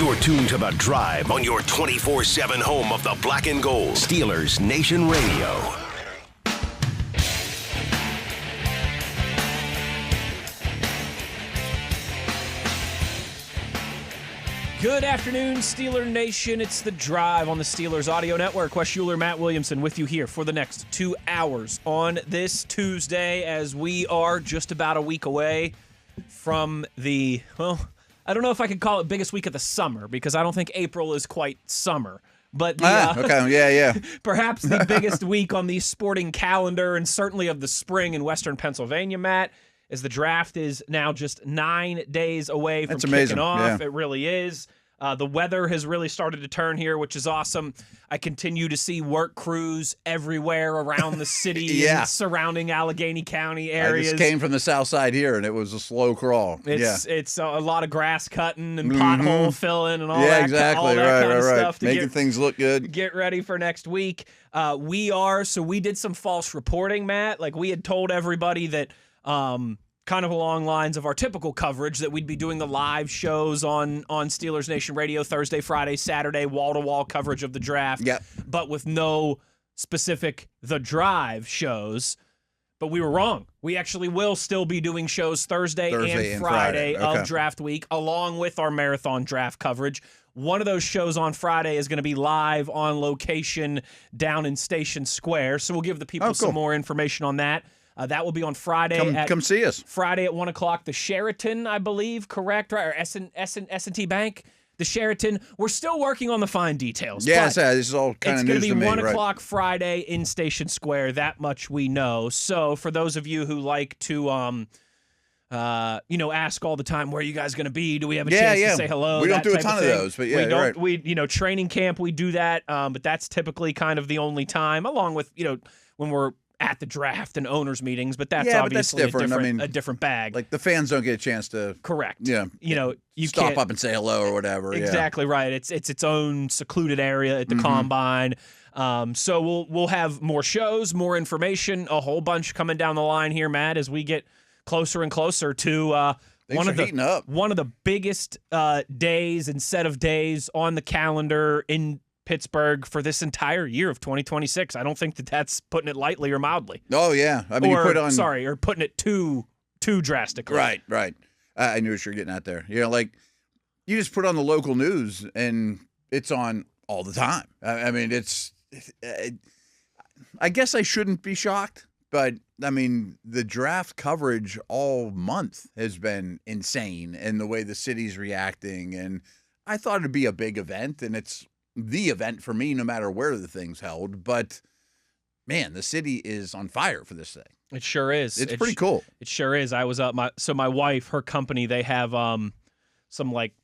You're tuned to The Drive on your 24/7 home of the black and gold. Steelers Nation Radio. Good afternoon, Steeler Nation. It's The Drive on the Steelers Audio Network. Wes Uhler, Matt Williamson with you here for the next 2 hours on this Tuesday as we are just about a week away from the, well, I don't know if I could call it biggest week of the summer because I don't think April is quite summer. But perhaps the biggest week on the sporting calendar and certainly of the spring in Western Pennsylvania, Matt, as the draft is now just 9 days away from kicking off. Yeah. It really is. The weather has really started to turn here, which is awesome. I continue to see work crews everywhere around the city and surrounding Allegheny County areas. I just came from the south side here, and it was a slow crawl. It's a lot of grass cutting and pothole filling and all that kind of stuff. Making things look good. Get ready for next week. So we did some false reporting, Matt. Like we had told everybody that kind of along lines of our typical coverage that we'd be doing the live shows on Steelers Nation Radio Thursday, Friday, Saturday, wall-to-wall coverage of the draft, but with no specific The Drive shows. But we were wrong. We actually will still be doing shows Thursday and Friday of draft week, along with our marathon draft coverage. One of those shows on Friday is going to be live on location down in Station Square, so we'll give the people some more information on that. That will be on Friday. Come see us. Friday at 1 o'clock. The Sheraton, I believe, correct? Right? Or S&T Bank. The Sheraton. We're still working on the fine details. This is all kind of news to me. It's going to be 1 o'clock Friday in Station Square. That much we know. So for those of you who like to, ask all the time, where are you guys going to be? Do we have a chance to say hello? We don't do a ton of those, but training camp, we do that. But that's typically kind of the only time, along with, when we're at the draft and owners meetings, but that's obviously a different bag. Like the fans don't get a chance to you stop up and say hello or whatever. Exactly right. It's its own secluded area at the combine. So we'll have more shows, more information, a whole bunch coming down the line here, Matt, as we get closer and closer to one of the biggest days and set of days on the calendar in Pittsburgh for this entire year of 2026. I don't think that's putting it lightly or mildly. Oh yeah, I mean, or putting it too drastically. Right. I knew what you were getting at there. Like you just put on the local news and it's on all the time. I mean, I guess I shouldn't be shocked, but I mean, the draft coverage all month has been insane, and the way the city's reacting. And I thought it'd be a big event, and it's the event for me, no matter where the thing's held. But man, the city is on fire for this thing. It sure is. It's pretty cool. It sure is. I was up. My wife, her company, they have some like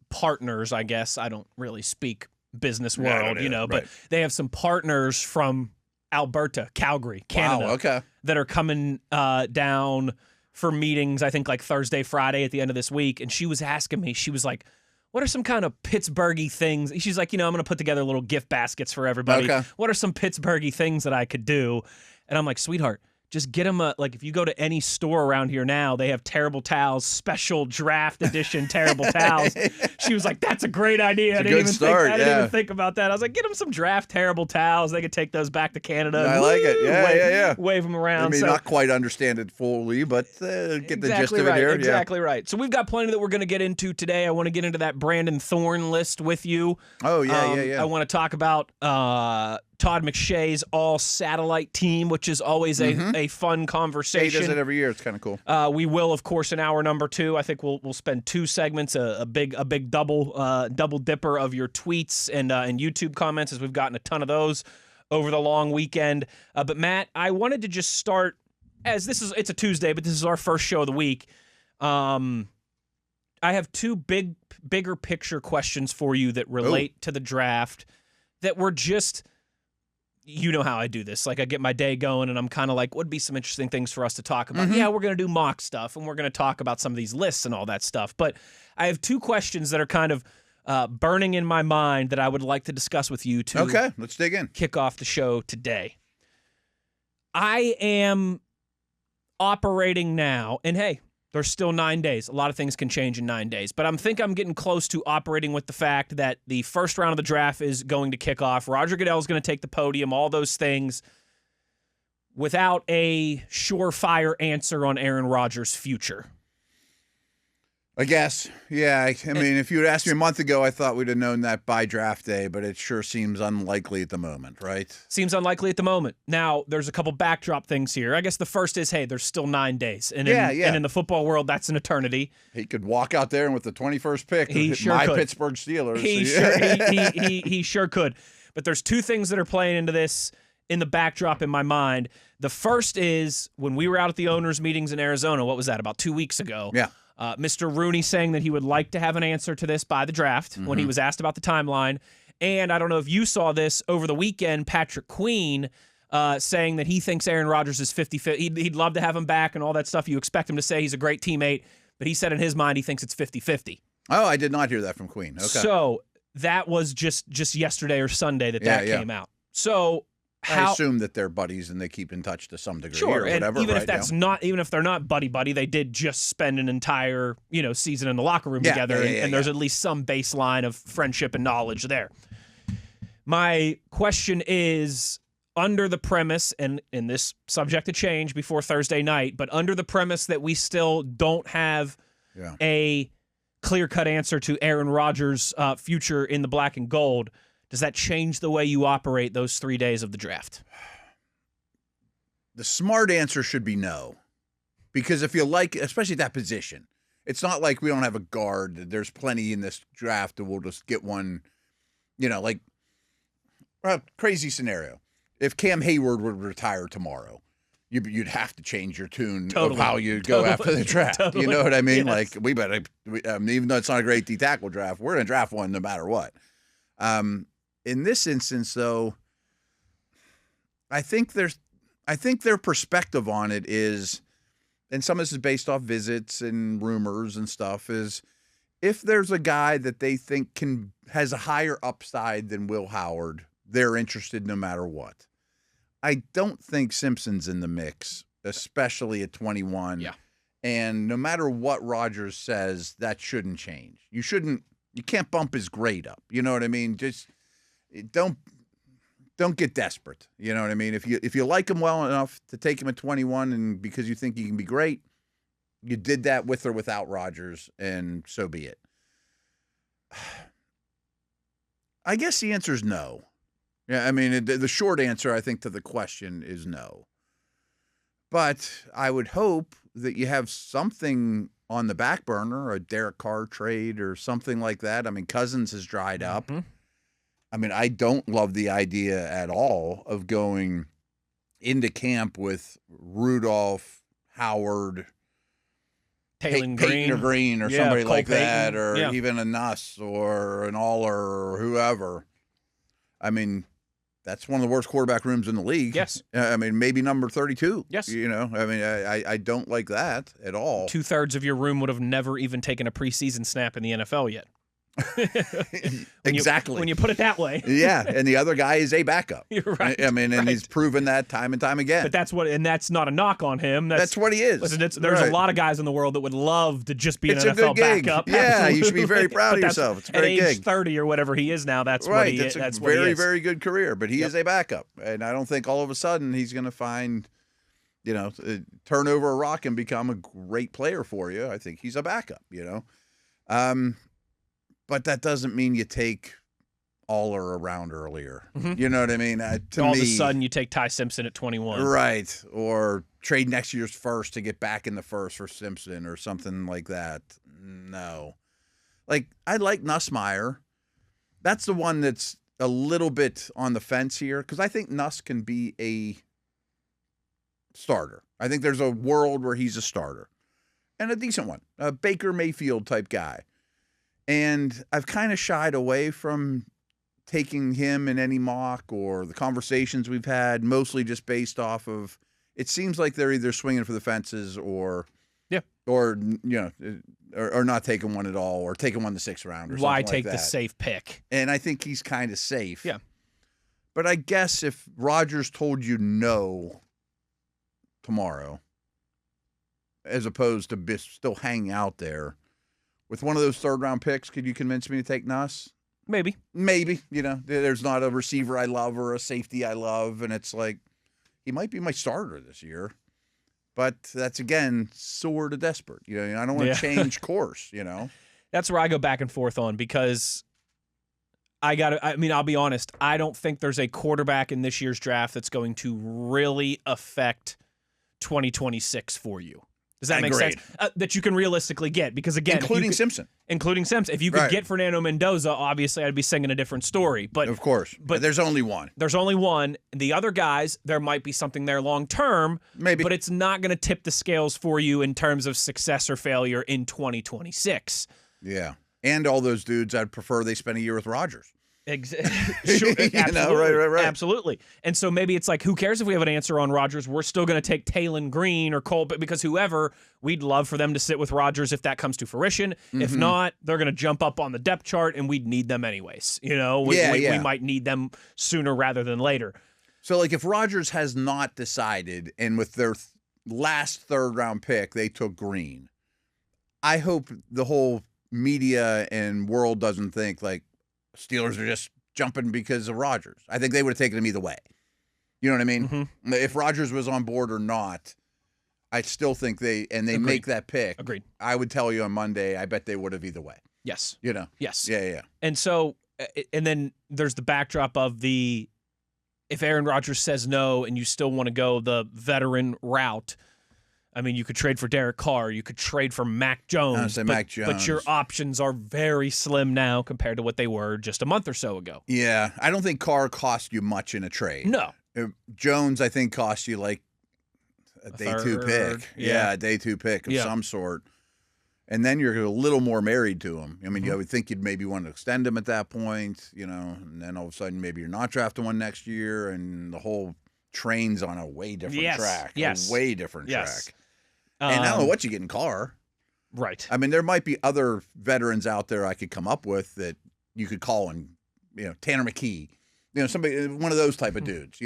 partners. I guess I don't really speak business world, but they have some partners from Alberta, Calgary, Canada, that are coming down for meetings. I think like Thursday, Friday at the end of this week. And she was asking me. She was like, what are some kind of Pittsburghy things? She's like, I'm going to put together little gift baskets for everybody. What are some Pittsburghy things that I could do? And I'm like, sweetheart, just get them if you go to any store around here now, they have terrible towels, special draft edition terrible towels. She was like, that's a great idea. I didn't even think about that. I was like, get them some draft terrible towels. They could take those back to Canada. I like it. Wave them around. I mean, not quite understand it fully, but get the gist of it here. Exactly right. So we've got plenty that we're going to get into today. I want to get into that Brandon Thorn list with you. Oh, yeah. I want to talk about Todd McShay's all-satellite team, which is always a fun conversation. He does it every year. It's kind of cool. We will, of course, in hour number 2. I think we'll spend 2 segments, a big double dipper of your tweets and YouTube comments, as we've gotten a ton of those over the long weekend. But Matt, I wanted to just start, it's a Tuesday, but this is our first show of the week. I have 2 bigger picture questions for you that relate to the draft that were just. You know how I do this. Like, I get my day going, and I'm kind of like, would be some interesting things for us to talk about. Yeah, we're going to do mock stuff, and we're going to talk about some of these lists and all that stuff. But I have 2 questions that are kind of burning in my mind that I would like to discuss with you to let's dig in. Kick off the show today. I am operating now, and hey, There's still 9 days. A lot of things can change in 9 days. But I'm getting close to operating with the fact that the first round of the draft is going to kick off. Roger Goodell is going to take the podium, all those things, without a surefire answer on Aaron Rodgers' future. I guess. Yeah. I mean, if you had asked me a month ago, I thought we'd have known that by draft day, but it sure seems unlikely at the moment, right? Seems unlikely at the moment. Now, there's a couple backdrop things here. I guess the first is, hey, there's still 9 days. And in the football world, that's an eternity. He could walk out there and with the 21st pick, Pittsburgh Steelers. He sure could. But there's two things that are playing into this in the backdrop in my mind. The first is when we were out at the owners' meetings in Arizona, what was that, about 2 weeks ago? Yeah. Mr. Rooney saying that he would like to have an answer to this by the draft when he was asked about the timeline. And I don't know if you saw this over the weekend, Patrick Queen saying that he thinks Aaron Rodgers is 50-50. He'd love to have him back and all that stuff. You expect him to say he's a great teammate, but he said in his mind he thinks it's 50-50. Oh, I did not hear that from Queen. Okay. So that was just yesterday or Sunday that came out. So I assume that they're buddies and they keep in touch to some degree or whatever. And even if they're not buddy, they did just spend an entire, season in the locker room together, and there's at least some baseline of friendship and knowledge there. My question is, under the premise, and in this subject to change before Thursday night, but under the premise that we still don't have a clear-cut answer to Aaron Rodgers' future in the black and gold, does that change the way you operate those 3 days of the draft? The smart answer should be no. Because if you like, especially that position, it's not like we don't have a guard. There's plenty in this draft that we'll just get one, crazy scenario. If Cam Hayward would retire tomorrow, you'd have to change your tune of how you go after the draft. You know what I mean? Yes. Like, even though it's not a great D tackle draft, we're going to draft one no matter what. In this instance, though, I think their perspective on it is, and some of this is based off visits and rumors and stuff, is if there's a guy that they think has a higher upside than Will Howard, they're interested no matter what. I don't think Simpson's in the mix, especially at 21. Yeah. And no matter what Rodgers says, that shouldn't change. You can't bump his grade up. You know what I mean? Just don't get desperate. You know what I mean? If you like him well enough to take him at 21 and because you think he can be great, you did that with or without Rodgers, and so be it. I guess the answer is no. Yeah, I mean, the short answer, I think, to the question is no. But I would hope that you have something on the back burner, a Derek Carr trade or something like that. I mean, Cousins has dried up. I mean, I don't love the idea at all of going into camp with Rudolph, Howard, Peyton Green or somebody Cole like Payton, that, or even a Nuss or an Uhler or whoever. I mean, that's one of the worst quarterback rooms in the league. Yes. I mean, maybe number 32. Yes. I mean, I don't like that at all. 2/3 of your room would have never even taken a preseason snap in the NFL yet. Exactly. When you put it that way. Yeah, and the other guy is a backup. You're right. I mean, and he's proven that time and time again. But that's not a knock on him. That's what he is. Listen, there's a lot of guys in the world that would love to just be an NFL backup. Yeah, Absolutely. you should be very proud of yourself. It's a great at age gig. 30 or whatever he is now, that's right. what he That's is. That's a what he very, is. very good career, but he is a backup. And I don't think all of a sudden he's going to find, turn over a rock and become a great player for you. I think he's a backup, But that doesn't mean you take Uhler around earlier. You know what I mean? All of a sudden, you take Ty Simpson at 21. Right. Or trade next year's first to get back in the first for Simpson or something like that. No. Like, I like Nussmeier. That's the one that's a little bit on the fence here because I think Nuss can be a starter. I think there's a world where he's a starter and a decent one, a Baker Mayfield type guy. And I've kind of shied away from taking him in any mock or the conversations we've had, mostly just based off of it seems like they're either swinging for the fences or not taking one at all or taking one in the 6th round or something Why like take that. the safe pick? And I think he's kind of safe. Yeah. But I guess if Rodgers told you no tomorrow, as opposed to still hanging out there. With one of those third-round picks, could you convince me to take Nuss? Maybe. Maybe. There's not a receiver I love or a safety I love, and it's like, he might be my starter this year. But that's, again, sort of desperate. I don't want to change course, That's where I go back and forth on, because I'll be honest, I don't think there's a quarterback in this year's draft that's going to really affect 2026 for you. Does that make sense? That you can realistically get, because again, including Simpson. If you could get Fernando Mendoza, obviously I'd be singing a different story. But of course, but there's only one. There's only one. The other guys, there might be something there long term, maybe, but it's not going to tip the scales for you in terms of success or failure in 2026. Yeah, and all those dudes, I'd prefer they spend a year with Rodgers. Sure, absolutely. Right. Absolutely. And so maybe it's like, who cares if we have an answer on Rodgers? We're still going to take Talon Green or Cole, because whoever, we'd love for them to sit with Rodgers if that comes to fruition. Mm-hmm. If not, they're going to jump up on the depth chart, and we'd need them anyways. We might need them sooner rather than later. So, like, if Rodgers has not decided, and with their last third-round pick, they took Green, I hope the whole media and world doesn't think, like, Steelers are just jumping because of Rodgers. I think they would have taken him either way. You know what I mean? Mm-hmm. If Rodgers was on board or not, I still think they make that pick. Agreed. I would tell you on Monday, I bet they would have either way. Yes. Yes. Yeah. And so, and then there's the backdrop of if Aaron Rodgers says no and you still want to go the veteran route, I mean, you could trade for Derek Carr. You could trade for Mac Jones. But your options are very slim now compared to what they were just a month or so ago. Yeah. I don't think Carr cost you much in a trade. No. Jones, I think, cost you like a day two pick. Yeah, a day two pick of some sort. And then you're a little more married to him. I mean, you would think you'd maybe want to extend him at that point, and then all of a sudden maybe you're not drafting one next year, and the whole train's on a way different track. Yes. A way different track. And I don't know what you get in Carr. Right. I mean, there might be other veterans out there I could come up with that you could call in, Tanner McKee, somebody, one of those type of dudes,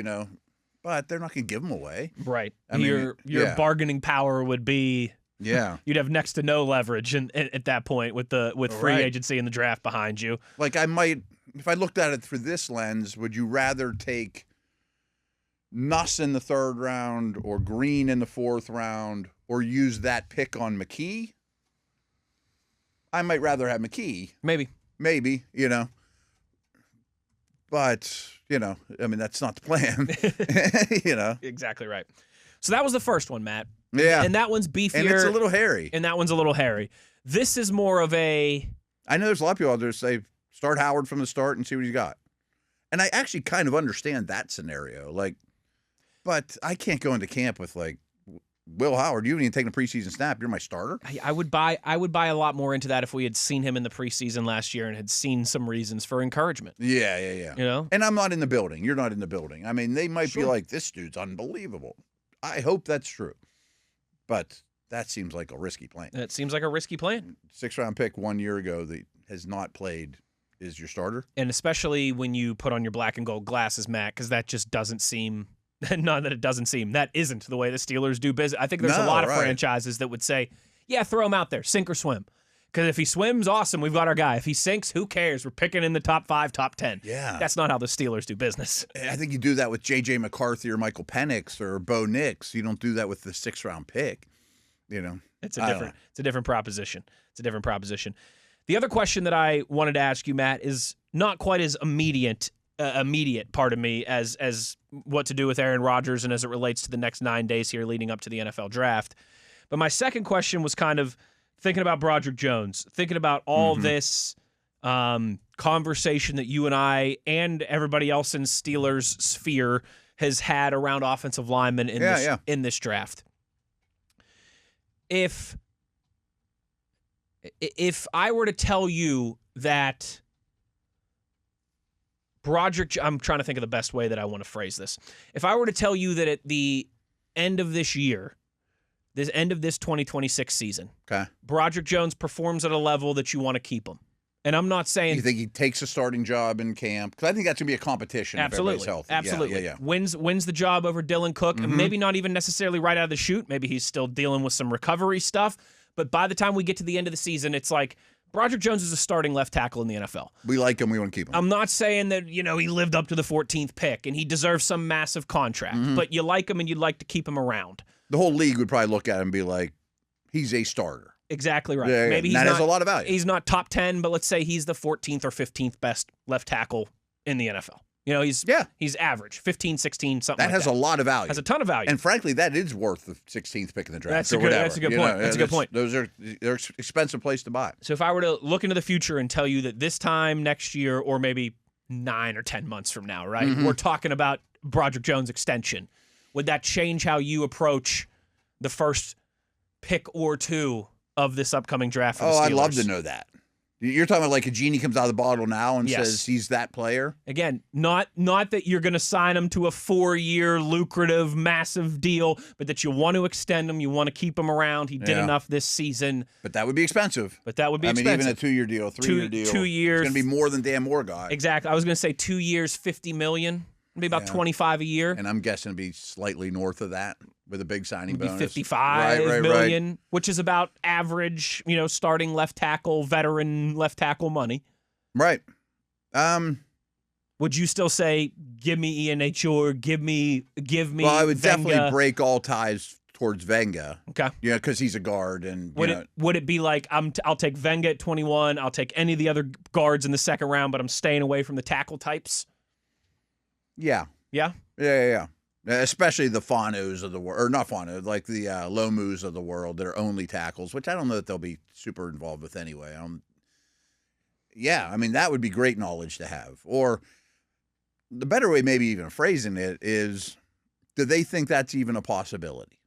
but they're not going to give them away. Right. Your bargaining power would be, you'd have next to no leverage at that point with free agency and the draft behind you. Like, if I looked at it through this lens, would you rather take Nuss in the third round or Green in the fourth round, or use that pick on McKee? I might rather have McKee. Maybe, But, I mean, that's not the plan. Exactly right. So that was the first one, Matt. Yeah. And that one's beefier. And it's a little hairy. This is more of a... I know there's a lot of people out there that say, start Howard from the start and see what he's got. And I actually kind of understand that scenario. But I can't go into camp with, Will Howard, you haven't even taken a preseason snap. You're my starter. I would buy a lot more into that if we had seen him in the preseason last year and had seen some reasons for encouragement. Yeah. And I'm not in the building. You're not in the building. I mean, they might be like, this dude's unbelievable. I hope that's true. But that seems like a risky plan. It seems like a risky plan. 6th-round pick 1 year ago that has not played is your starter. And especially when you put on your black and gold glasses, Matt, because that just doesn't seem... Not that it doesn't seem. That isn't the way the Steelers do business. I think there's a lot of franchises that would say, yeah, throw him out there, sink or swim. Because if he swims, awesome, we've got our guy. If he sinks, who cares? We're picking in the top 5, top 10. Yeah. That's not how the Steelers do business. I think you do that with J.J. McCarthy or Michael Penix or Bo Nix. You don't do that with the 6th-round pick. It's a different proposition. It's a different proposition. The other question that I wanted to ask you, Matt, is not quite as immediate, pardon me, as what to do with Aaron Rodgers and as it relates to the next 9 days here leading up to the NFL draft. But my second question was kind of thinking about Broderick Jones, thinking about all this conversation that you and I and everybody else in Steelers sphere has had around offensive linemen in this draft. If I were to tell you that I'm trying to think of the best way that I want to phrase this. If I were to tell you that at the end of this year, this end of this 2026 season, Broderick Jones performs at a level that you want to keep him, And I'm not saying you think he takes a starting job in camp, because I think that's gonna be a competition. Absolutely, if everybody's healthy. absolutely. Yeah. Wins the job over Dylan Cook, and maybe not even necessarily right out of the chute. Maybe he's still dealing with some recovery stuff. But by the time we get to the end of the season, it's like Broderick Jones is a starting left tackle in the NFL. We like him. We want to keep him. I'm not saying that he lived up to the 14th pick and he deserves some massive contract, but you like him and you'd like to keep him around. The whole league would probably look at him and be like, he's a starter. Exactly right. Yeah, Maybe that has a lot of value. He's not top 10, but let's say he's the 14th or 15th best left tackle in the NFL. He's average, 15, 16, something like that. That has a lot of value. Has a ton of value. And frankly, that is worth the 16th pick in the draft. That's a good point. That's a good point. They're an expensive place to buy. So if I were to look into the future and tell you that this time next year, or maybe 9 or 10 months from now, right, we're talking about Broderick Jones extension, would that change how you approach the first pick or two of this upcoming draft for the Steelers? I'd love to know that. You're talking about like a genie comes out of the bottle now and says he's that player? Again, not that you're going to sign him to a 4-year lucrative, massive deal, but that you want to extend him, you want to keep him around. He did enough this season. But that would be expensive. Expensive. Even a 2-year deal, 3-year deal. 2 years. It's going to be more than Dan Moore got. Exactly. I was going to say 2 years, $50 million. It'd be about $25 a year. And I'm guessing it'd be slightly north of that with a big signing bonus. $55 million, which is about average, starting left tackle, veteran left tackle money. Right. Would you still say, give me Ian or give me Well, I would Venga? definitely break all ties towards Venga. Okay. Yeah, because he's a guard. And would it be like, I'll take Venga at 21, I'll take any of the other guards in the second round, but I'm staying away from the tackle types? Yeah. Yeah? Yeah. Especially the Fanos of the world, or not Fano, like the Lomus of the world that are only tackles, which I don't know that they'll be super involved with anyway. That would be great knowledge to have. Or the better way, maybe even phrasing it, is do they think that's even a possibility?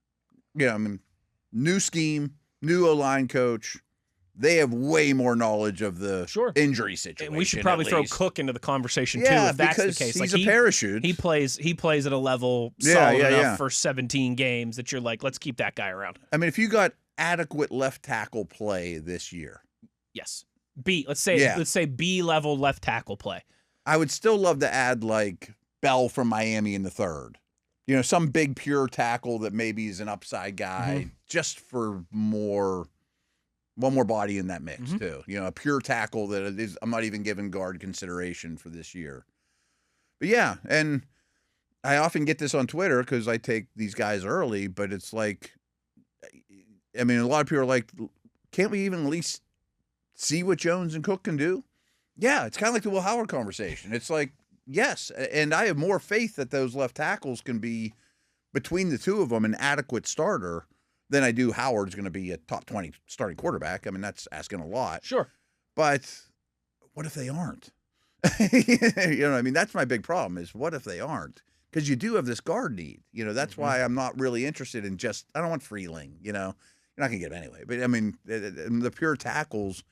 New scheme, new O-line coach. They have way more knowledge of the injury situation. And we should probably throw Cook into the conversation too, if that's the case. He's a parachute. He plays at a level solid enough for 17 games that you're like, let's keep that guy around. If you got adequate left tackle play this year. Yes. Let's say B level left tackle play. I would still love to add like Bell from Miami in the third. Some big pure tackle that maybe is an upside guy just for one more body in that mix too. A pure tackle that is, I'm not even giving guard consideration for this year. But yeah, and I often get this on Twitter because I take these guys early, but it's like, a lot of people are like, can't we even at least see what Jones and Cook can do? Yeah, it's kind of like the Will Howard conversation. It's like, yes, and I have more faith that those left tackles can be, between the two of them, an adequate starter than I do Howard's going to be a top 20 starting quarterback. That's asking a lot. Sure. But what if they aren't? That's my big problem is what if they aren't? Because you do have this guard need. That's why I'm not really interested in I don't want Freeling. You're not going to get him anyway. But, the pure tackles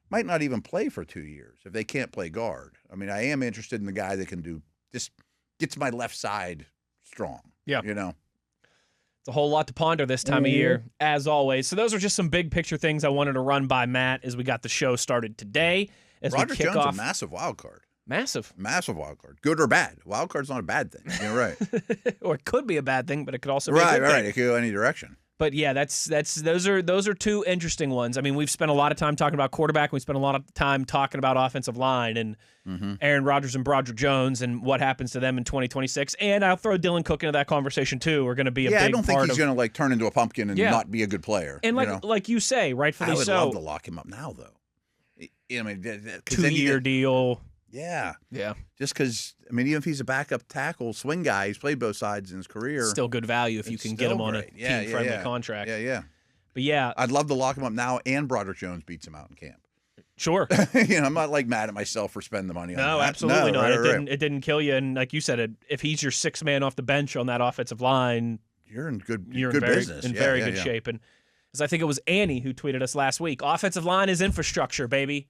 might not even play for 2 years if they can't play guard. I am interested in the guy that can just gets my left side strong. Yeah. It's a whole lot to ponder this time of year, as always. So those are just some big picture things I wanted to run by Matt as we got the show started today. As Roger we kick Jones off, a massive wild card. Massive wild card. Good or bad. Wild card's not a bad thing. You're right. Or it could be a bad thing, but it could also be a good thing. thing. It could go any direction. But yeah, those are two interesting ones. We've spent a lot of time talking about quarterback. We spent a lot of time talking about offensive line and Aaron Rodgers and Broderick Jones and what happens to them in 2026. And I'll throw Dylan Cook into that conversation too. We're going to be a big part of. I don't think he's going to turn into a pumpkin and not be a good player. And like you say, rightfully so. I would love to lock him up now though. 2-year deal. Yeah. Yeah. Just because, even if he's a backup tackle, swing guy, he's played both sides in his career. Still good value if you can get him on a team-friendly contract. Yeah. But yeah. I'd love to lock him up now, and Broderick Jones beats him out in camp. Sure. I'm not mad at myself for spending the money on that. No, absolutely not. Right. It didn't kill you. And like you said, if he's your sixth man off the bench on that offensive line, you're in good business. In very good shape. And as I think it was Annie who tweeted us last week, offensive line is infrastructure, baby.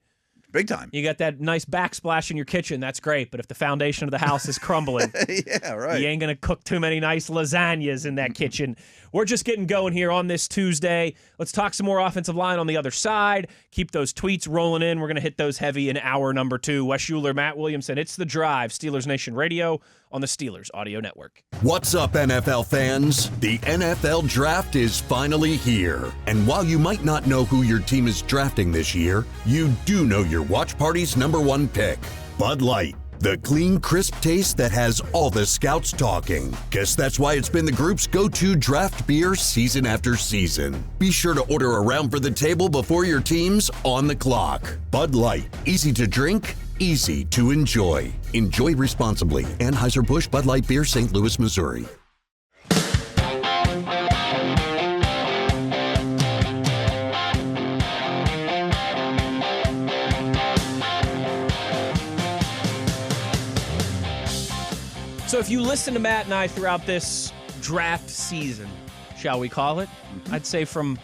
Big time. You got that nice backsplash in your kitchen, that's great. But if the foundation of the house is crumbling, yeah, right. You ain't going to cook too many nice lasagnas in that kitchen. we're just getting going here on this Tuesday. Let's talk some more offensive line on the other side. Keep those tweets rolling in. We're going to hit those heavy in hour number 2. Wes Uhler, Matt Williamson. It's The Drive, Steelers Nation Radio on the Steelers Audio Network. What's up, NFL fans? The NFL Draft is finally here. And while you might not know who your team is drafting this year, you do know your watch party's #1 pick, Bud Light. The clean, crisp taste that has all the scouts talking. Guess that's why it's been the group's go-to draft beer season after season. Be sure to order a round for the table before your team's on the clock. Bud Light. Easy to drink, easy to enjoy. Enjoy responsibly. Anheuser-Busch Bud Light Beer, St. Louis, Missouri. So if you listen to Matt and I throughout this draft season, shall we call it? I'd say from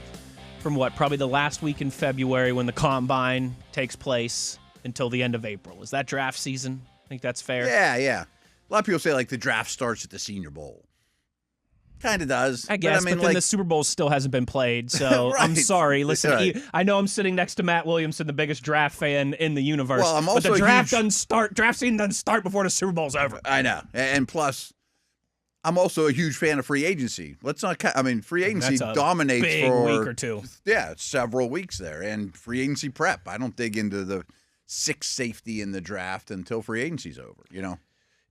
what, probably the last week in February when the Combine takes place until the end of April. Is that draft season? I think that's fair. Yeah. A lot of people say, like, the draft starts at the Senior Bowl. Kind of does. I guess, but then the Super Bowl still hasn't been played, so right. I'm sorry. Listen, Right. I know I'm sitting next to Matt Williamson, the biggest draft fan in the universe. Well, I'm also but the draft draft season doesn't start before the Super Bowl's over. I know. And plus, I'm also a huge fan of free agency. Free agency dominates big for week or two. Yeah, several weeks there. And free agency prep. I don't dig into the sixth safety in the draft until free agency's over, you know?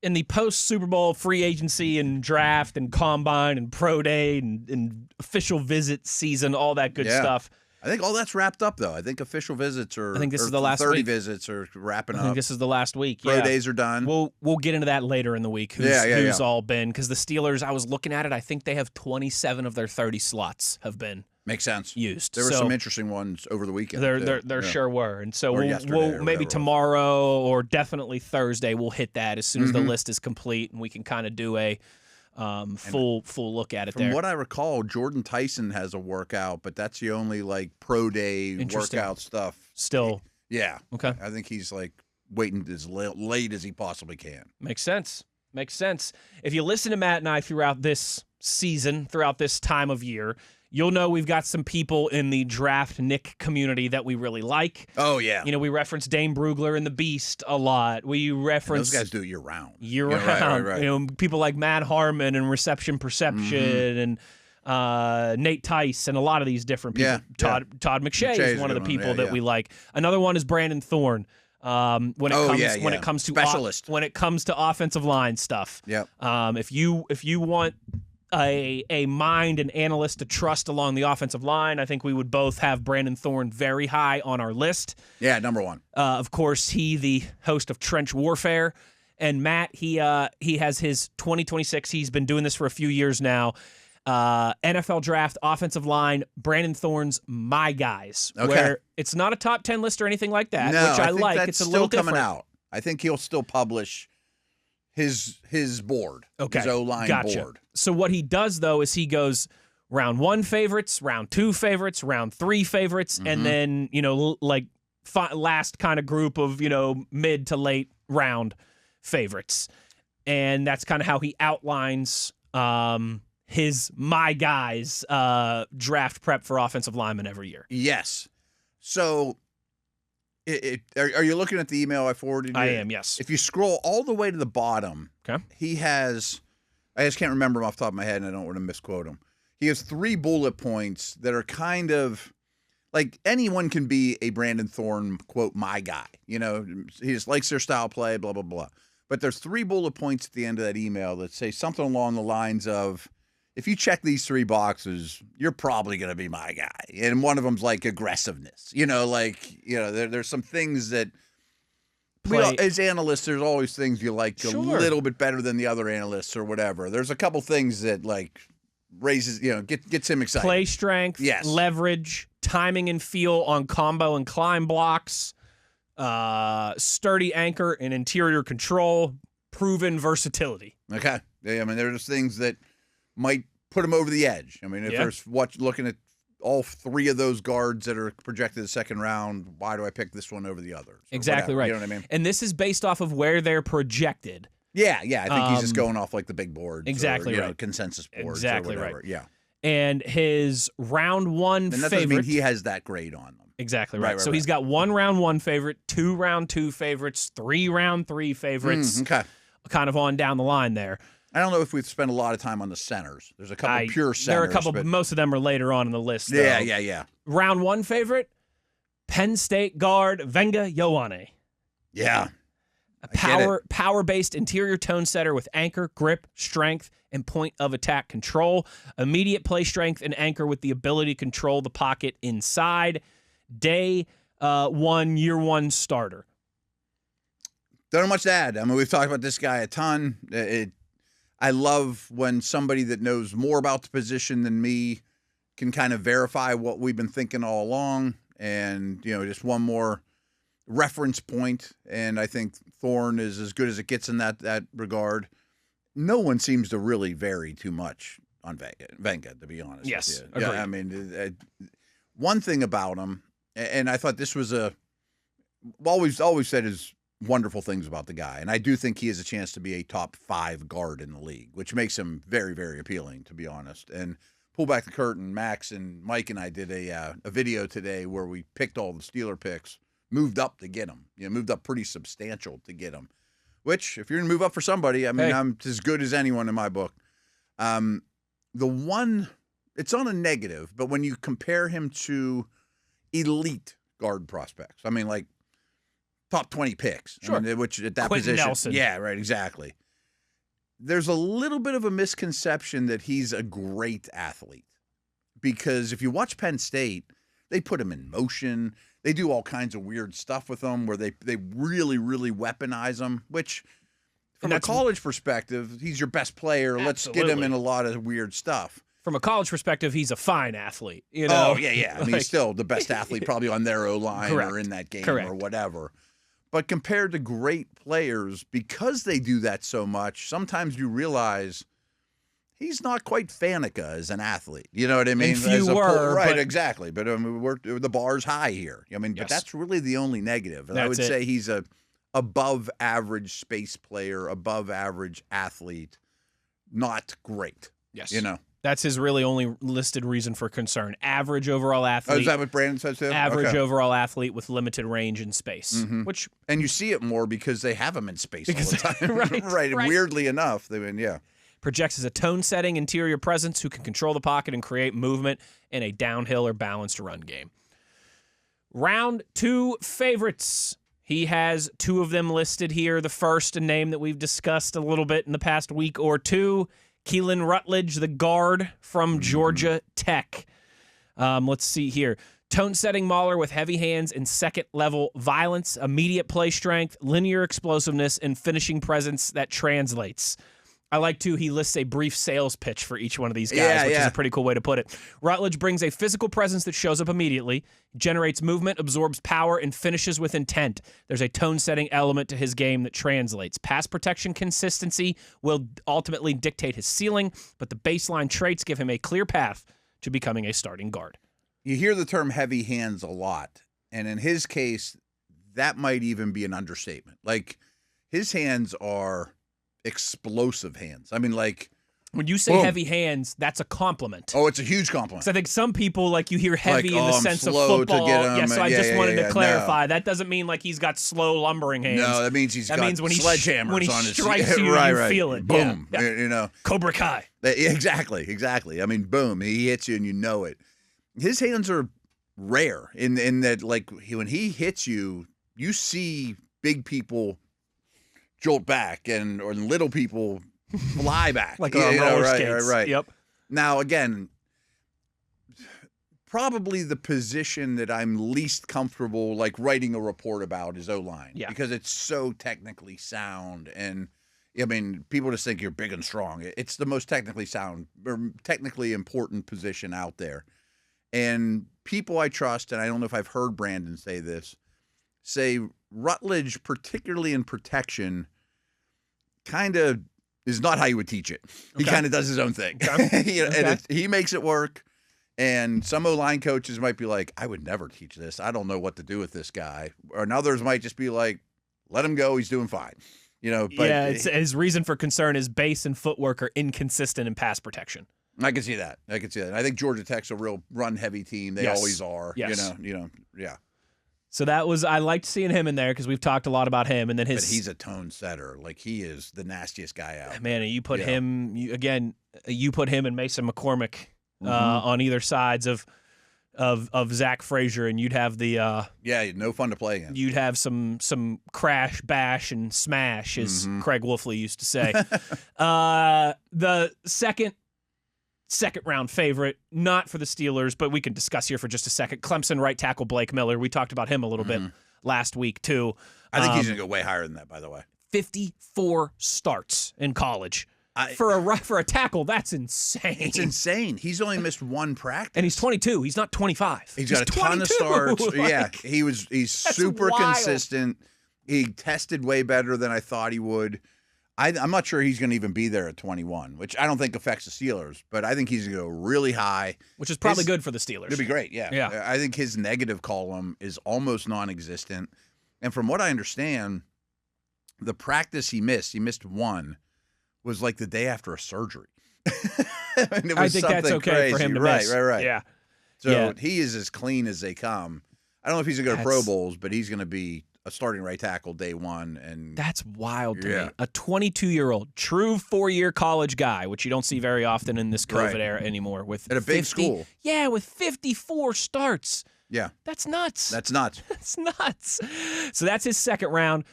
In the post-Super Bowl free agency and draft and combine and pro day and official visit season, all that good stuff. I think all that's wrapped up, though. I think official visits are. I think this is the last 30 week. visits are wrapping up. I think this is the last week. Pro days are done. We'll get into that later in the week. Who's all been, because the Steelers, I was looking at it, I think they have 27 of their 30 slots have been Makes sense. used. There were some interesting ones over the weekend. There sure were. And so we'll maybe whatever. tomorrow or definitely Thursday we'll hit that as soon as the list is complete and we can kind of do a full look at it there. From what I recall, Jordan Tyson has a workout, but that's the only like pro day workout stuff. Still. Yeah. Okay. I think he's like waiting as late as he possibly can. Makes sense. If you listen to Matt and I throughout this season, throughout this time of year, you'll know we've got some people in the Draft Nick community that we really like. Oh, yeah. You know, we reference Dane Brugler and the Beast a lot. We reference... And those guys do it year-round. Year-round. Right. You know, people like Matt Harmon and Reception Perception and Nate Tice and a lot of these different people. Todd McShay is one of the people that we like. Another one is Brandon Thorn. When it comes to specialist, when it comes to offensive line stuff. Yep. If you want a mind and analyst to trust along the offensive line, I think we would both have Brandon Thorn very high on our list. Yeah, number one. Of course, he the host of Trench Warfare, and Matt he has his 2026. He's been doing this for a few years now. NFL draft, offensive line, Brandon Thorn's My Guys, where it's not a top 10 list or anything like that, No, which I think like. That's it's a still little coming different. out. I think he'll still publish his board, his O-line board. So what he does, though, is he goes round 1 favorites, round 2 favorites, round 3 favorites, and then, last kind of group of, mid to late round favorites. And that's kind of how he outlines his My Guys draft prep for offensive linemen every year. Yes. So are you looking at the email I forwarded you? I am, yes. If you scroll all the way to the bottom, he has, I just can't remember him off the top of my head, and I don't want to misquote him. He has 3 bullet points that are kind of like anyone can be a Brandon Thorn, quote, my guy. You know, he just likes their style play, blah, blah, blah. But there's 3 bullet points at the end of that email that say something along the lines of, if you check these 3 boxes, you're probably going to be my guy. And one of them's like aggressiveness. There's some things that as analysts, there's always things you like a little bit better than the other analysts or whatever. There's a couple things that like raises, gets him excited. Play strength, leverage, timing and feel on combo and climb blocks, sturdy anchor and interior control, proven versatility. Okay. Yeah, I mean, there's things that might put him over the edge. I mean, if there's looking at all 3 of those guards that are projected the second round, why do I pick this one over the other? Exactly right. You know what I mean? And this is based off of where they're projected. Yeah. I think he's just going off like the big board. Exactly right. Consensus boards. Exactly or whatever. right. Yeah. And his round one and that favorite. doesn't mean he has that grade on them. Exactly right. So he's got 1 round 1 favorite, 2 round 2 favorites, 3 round 3 favorites. Okay. Kind of on down the line there. I don't know if we've spent a lot of time on the centers. There's a couple pure centers. There are a couple, but most of them are later on in the list. Though. Yeah. Round 1 favorite, Penn State guard Venga Ioane. Yeah. A power-based interior tone setter with anchor, grip, strength, and point of attack control. Immediate play strength and anchor with the ability to control the pocket inside. Day 1, year 1 starter. Don't know much to add. I mean, we've talked about this guy a ton. I love when somebody that knows more about the position than me can kind of verify what we've been thinking all along. And, just one more reference point. And I think Thorn is as good as it gets in that regard. No one seems to really vary too much on Venga, to be honest yes, with you. Agreed. Yeah, I mean, one thing about him, and I thought this was always said is wonderful things about the guy. And I do think he has a chance to be a top 5 guard in the league, which makes him very, very appealing, to be honest. And pull back the curtain, Max and Mike and I did a video today where we picked all the Steeler picks, moved up to get him. Moved up pretty substantial to get him. Which, if you're going to move up for somebody, I mean, I'm as good as anyone in my book. The one, it's on a negative, but when you compare him to elite guard prospects, I mean, like, top 20 picks. Sure. I mean, which at that Quentin position. Nelson. Yeah, right, exactly. There's a little bit of a misconception that he's a great athlete. Because if you watch Penn State, they put him in motion. They do all kinds of weird stuff with him where they really, really weaponize him, which from a college perspective, he's your best player. Absolutely. Let's get him in a lot of weird stuff. From a college perspective, he's a fine athlete. Oh, yeah. I mean, he's still the best athlete probably on their O-line or in that game or whatever. But compared to great players, because they do that so much, sometimes you realize he's not quite Faneca as an athlete. You know what I mean? If you were. Right, exactly. But the bar's high here. I mean, but that's really the only negative. And I would say he's a above-average space player, above-average athlete, not great. Yes. That's his really only listed reason for concern. Average overall athlete. Oh, is that what Brandon says too? Average overall athlete with limited range in space. Mm-hmm. And you see it more because they have him in space all the time. right. Weirdly enough. Projects as a tone-setting interior presence who can control the pocket and create movement in a downhill or balanced run game. Round 2 favorites. He has 2 of them listed here. The first, a name that we've discussed a little bit in the past week or two, Keelan Rutledge, the guard from Georgia Tech. Let's see here. Tone-setting mauler with heavy hands and second-level violence, immediate play strength, linear explosiveness, and finishing presence that translates. I like, too, he lists a brief sales pitch for each one of these guys, which is a pretty cool way to put it. Rutledge brings a physical presence that shows up immediately, generates movement, absorbs power, and finishes with intent. There's a tone-setting element to his game that translates. Pass protection consistency will ultimately dictate his ceiling, but the baseline traits give him a clear path to becoming a starting guard. You hear the term heavy hands a lot, and in his case, that might even be an understatement. Like, his hands are explosive hands. I mean, like, when you say heavy hands, that's a compliment. Oh, it's a huge compliment. Because I think some people, like, you hear heavy like, in the I'm sense of slow football. To get him, So I just wanted to clarify. No. That doesn't mean like he's got slow lumbering hands. No, that means when sledgehammers when he on his strikes you, you feel it. Boom. Yeah. Cobra Kai. Exactly. I mean, boom. He hits you and you know it. His hands are rare in that, like, when he hits you, you see big people jolt back or little people fly back. Like on roller skates. Right. Yep. Now, again, probably the position that I'm least comfortable, like, writing a report about is O-line. Yeah. Because it's so technically sound. And, I mean, people just think you're big and strong. It's the most technically sound or technically important position out there. And people I trust, and I don't know if I've heard Brandon say this, say Rutledge, particularly in protection, kind of is not how you would teach it. He kind of does his own thing. And he makes it work. And some O-line coaches might be like, I would never teach this. I don't know what to do with this guy. Or others might just be like, let him go. He's doing fine. But his reason for concern is base and footwork are inconsistent in pass protection. I can see that. I think Georgia Tech's a real run-heavy team. They always are. Yes. Yeah. So I liked seeing him in there because we've talked a lot about him. And then But he's a tone setter. Like, he is the nastiest guy out. Man, you put him, you put him and Mason McCormick on either sides of Zach Frazier, and you'd have the no fun to play against. You'd have some crash, bash, and smash, as Craig Wolfley used to say. The second round favorite, not for the Steelers, but we can discuss here for just a second. Clemson right tackle Blake Miller. We talked about him a little bit last week too. I think he's gonna go way higher than that. By the way, 54 starts in college. For a tackle, that's insane. It's insane. He's only missed one practice, and he's 22. He's not 25. He's got a ton of starts. He's super consistent. He tested way better than I thought he would. I'm not sure he's going to even be there at 21, which I don't think affects the Steelers, but I think he's going to go really high. Which is probably good for the Steelers. It'd be great, yeah. I think his negative column is almost non-existent. And from what I understand, the practice he missed one, was like the day after a surgery. I think that's okay crazy. for him to miss. Right. Yeah. So he is as clean as they come. I don't know if he's going to go to Pro Bowls, but he's going to be a starting right tackle day one. And that's wild to me. A 22-year-old, true 4-year college guy, which you don't see very often in this COVID era anymore. At a big school. Yeah, with 54 starts. Yeah. That's nuts. That's nuts. That's nuts. So that's his second round.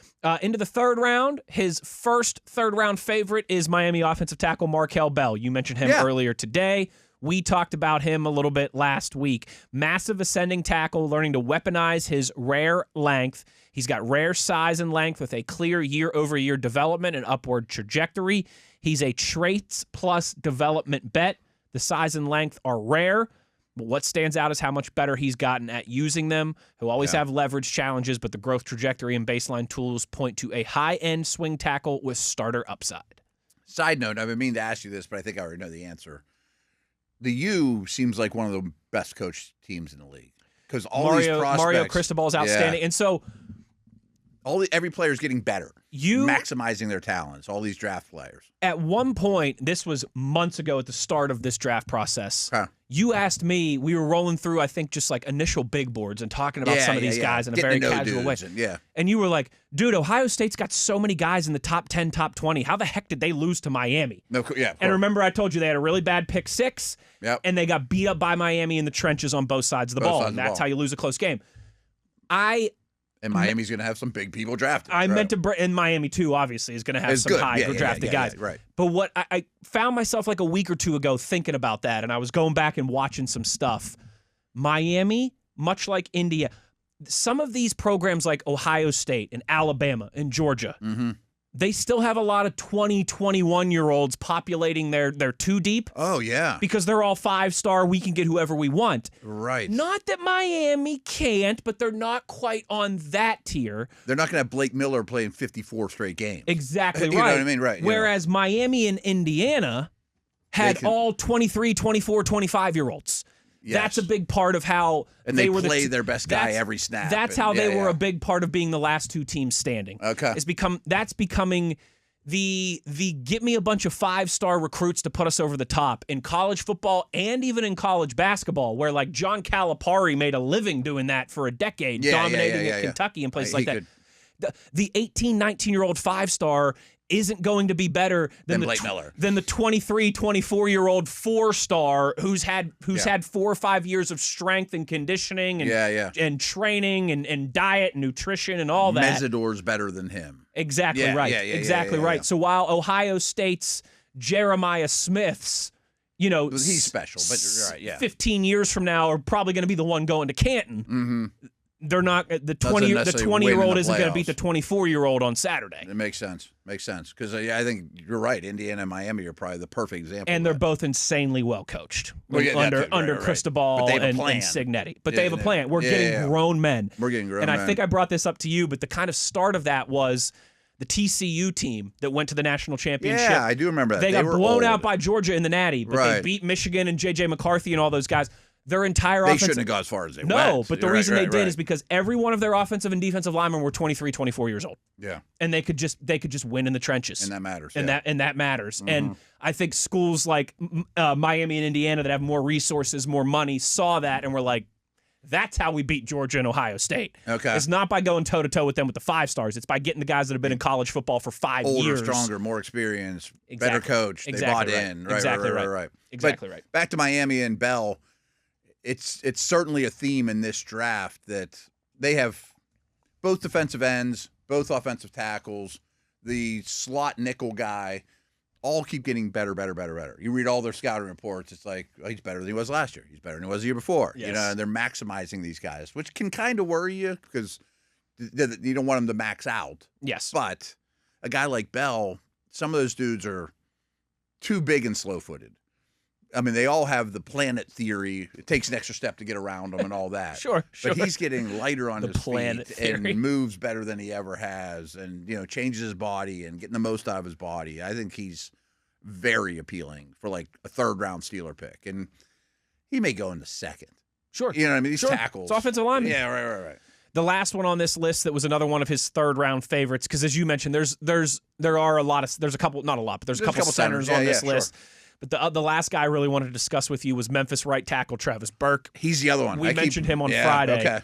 Into the third round, his first third-round favorite is Miami offensive tackle Markel Bell. You mentioned him earlier today. We talked about him a little bit last week. Massive ascending tackle, learning to weaponize his rare length. He's got rare size and length with a clear year-over-year development and upward trajectory. He's a traits plus development bet. The size and length are rare, but what stands out is how much better he's gotten at using them. He'll always have leverage challenges, but the growth trajectory and baseline tools point to a high-end swing tackle with starter upside. Side note, I've been meaning to ask you this, but I think I already know the answer. The U seems like one of the best coached teams in the league because these prospects, Mario Cristobal's outstanding, and so every player is getting better. Maximizing their talents. All these draft players. At one point, this was months ago at the start of this draft process. You asked me. We were rolling through, I think, just like initial big boards and talking about some of these guys in a very casual way. And you were like, "Dude, Ohio State's got so many guys in the top 10, top 20. How the heck did they lose to Miami?" And remember, I told you they had a really bad pick 6, and they got beat up by Miami in the trenches on both sides of the ball. And that's how you lose a close game. And Miami's going to have some big people drafted. Meant to, and Miami too, obviously, is going to have some high drafted guys. But what I found myself like a week or two ago thinking about that, and I was going back and watching some stuff. Miami, much like India, some of these programs like Ohio State and Alabama and Georgia, they still have a lot of 20, 21-year-olds populating their 2 deep. Oh, yeah. Because they're all 5-star, we can get whoever we want. Right. Not that Miami can't, but they're not quite on that tier. They're not going to have Blake Miller playing 54 straight games. Exactly right. You know what I mean? Right. Whereas Miami and Indiana had all 23, 24, 25-year-olds. Yes. That's a big part of how they play their best guy every snap. That's how they were a big part of being the last 2 teams standing. Okay. That's becoming the get me a bunch of 5-star recruits to put us over the top in college football and even in college basketball, where like John Calipari made a living doing that for a decade, dominating at Kentucky and places like that. The 18, 19-year-old 5-star isn't going to be better than Blake Miller. Than the 23, 24-year-old 4-star who's had 4 or 5 years of strength and conditioning and training and diet and nutrition and all that. Mesidor's better than him. Exactly right. Exactly right. So while Ohio State's Jeremiah Smith's, he's special, but 15 years from now are probably going to be the one going to Canton. They're not the 20-year-old isn't going to beat the 24-year-old on Saturday. It makes sense. Because I think you're right. Indiana and Miami are probably the perfect example. And they're both insanely well coached under Cristobal and Signetti. But they have a plan. We're getting grown men. We're getting grown men. And I think I brought this up to you, but the kind of start of that was the TCU team that went to the national championship. Yeah, I do remember that. They got blown out by Georgia in the Natty, but they beat Michigan and J.J. McCarthy and all those guys. Their entire They offensive... shouldn't have gone as far as they went. No, but the You're reason right, they right, did right. is because every one of their offensive and defensive linemen were 23, 24 years old. Yeah. And they could just win in the trenches. And that matters. And that matters. And I think schools like Miami and Indiana that have more resources, more money, saw that and were like, that's how we beat Georgia and Ohio State. Okay. It's not by going toe-to-toe with them with the 5 stars. It's by getting the guys that have been in college football for 5 Older, years. stronger, more experienced, Exactly. better coach. Exactly they bought right. in. Right, Exactly right. right. Exactly right. Back to Miami and Bell. It's certainly a theme in this draft that they have both defensive ends, both offensive tackles, the slot nickel guy, all keep getting better. You read all their scouting reports, it's like, oh, he's better than he was last year. He's better than he was the year before. Yes. You know, and they're maximizing these guys, which can kind of worry you because you don't want them to max out. Yes. But a guy like Bell, some of those dudes are too big and slow-footed. I mean, they all have the planet theory. It takes an extra step to get around them and all that. Sure. But he's getting lighter on The his planet feet theory. and moves better than he ever has and, changes his body and getting the most out of his body. I think he's very appealing for like a third-round Steeler pick. And he may go in the second. Sure. You know what I mean? These Sure. tackles. It's offensive lineman. Yeah, right. The last one on this list that was another one of his third-round favorites, because as you mentioned, there's a couple, not a lot, but there's a couple centers on this list. Sure. But the last guy I really wanted to discuss with you was Memphis right tackle Travis Burke. He's the other one. We mentioned him on Friday. Okay.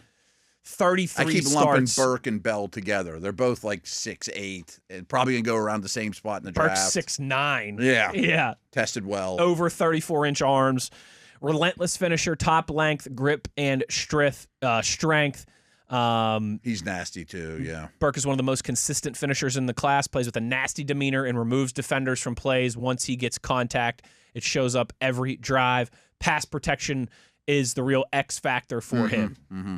33 I keep starts. lumping Burke and Bell together. They're both like 6'8", and probably going to go around the same spot in the Burke's draft. 6'9". Yeah. Yeah. Tested well. Over 34-inch arms. Relentless finisher, top length, grip, and strength. He's nasty too, yeah. Burke is one of the most consistent finishers in the class, plays with a nasty demeanor and removes defenders from plays. Once he gets contact, it shows up every drive. Pass protection is the real X factor for him. Mm-hmm.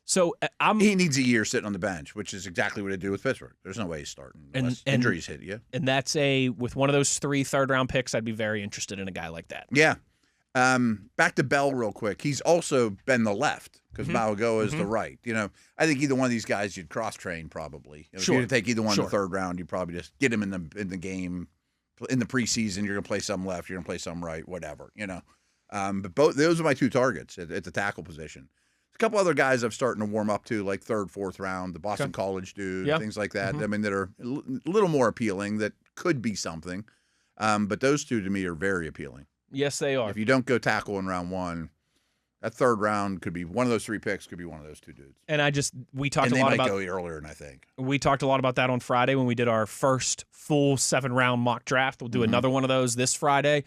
So he needs a year sitting on the bench, which is exactly what they do with Pittsburgh. There's no way he's starting unless injuries hit you. And that's with one of those 3 third-round picks, I'd be very interested in a guy like that. Yeah. Back to Bell real quick. He's also been the left because Malagoa is the right. I think either one of these guys you'd cross-train probably. If Sure. you take either one in Sure. the third round, you probably just get him in the game. In the preseason, you're going to play some left, you're going to play some right, whatever, But those are my 2 targets at the tackle position. A couple other guys I'm starting to warm up to, like 3rd, 4th round, the Boston College dude, things like that. I mean, that are a little more appealing, that could be something. But those 2 to me are very appealing. Yes, they are. If you don't go tackle in round 1, that 3rd round could be one of those 3 picks, could be one of those 2 dudes. And we talked And a they lot might about go earlier than I think. We talked a lot about that on Friday when we did our first full 7-round mock draft. We'll do another one of those this Friday.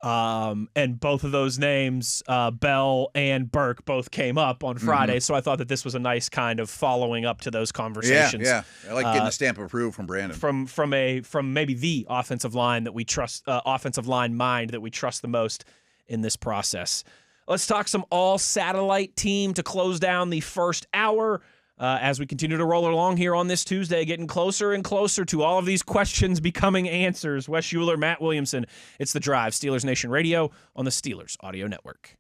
And both of those names, Bell and Burke, both came up on Friday. So I thought that this was a nice kind of following up to those conversations. Yeah. I like getting a stamp of approval from Brandon. From maybe the offensive line that we trust, offensive line mind that we trust the most in this process. Let's talk some all-satellite team to close down the first hour. As we continue to roll along here on this Tuesday, getting closer and closer to all of these questions becoming answers. Wes Uhler, Matt Williamson. It's The Drive, Steelers Nation Radio on the Steelers Audio Network.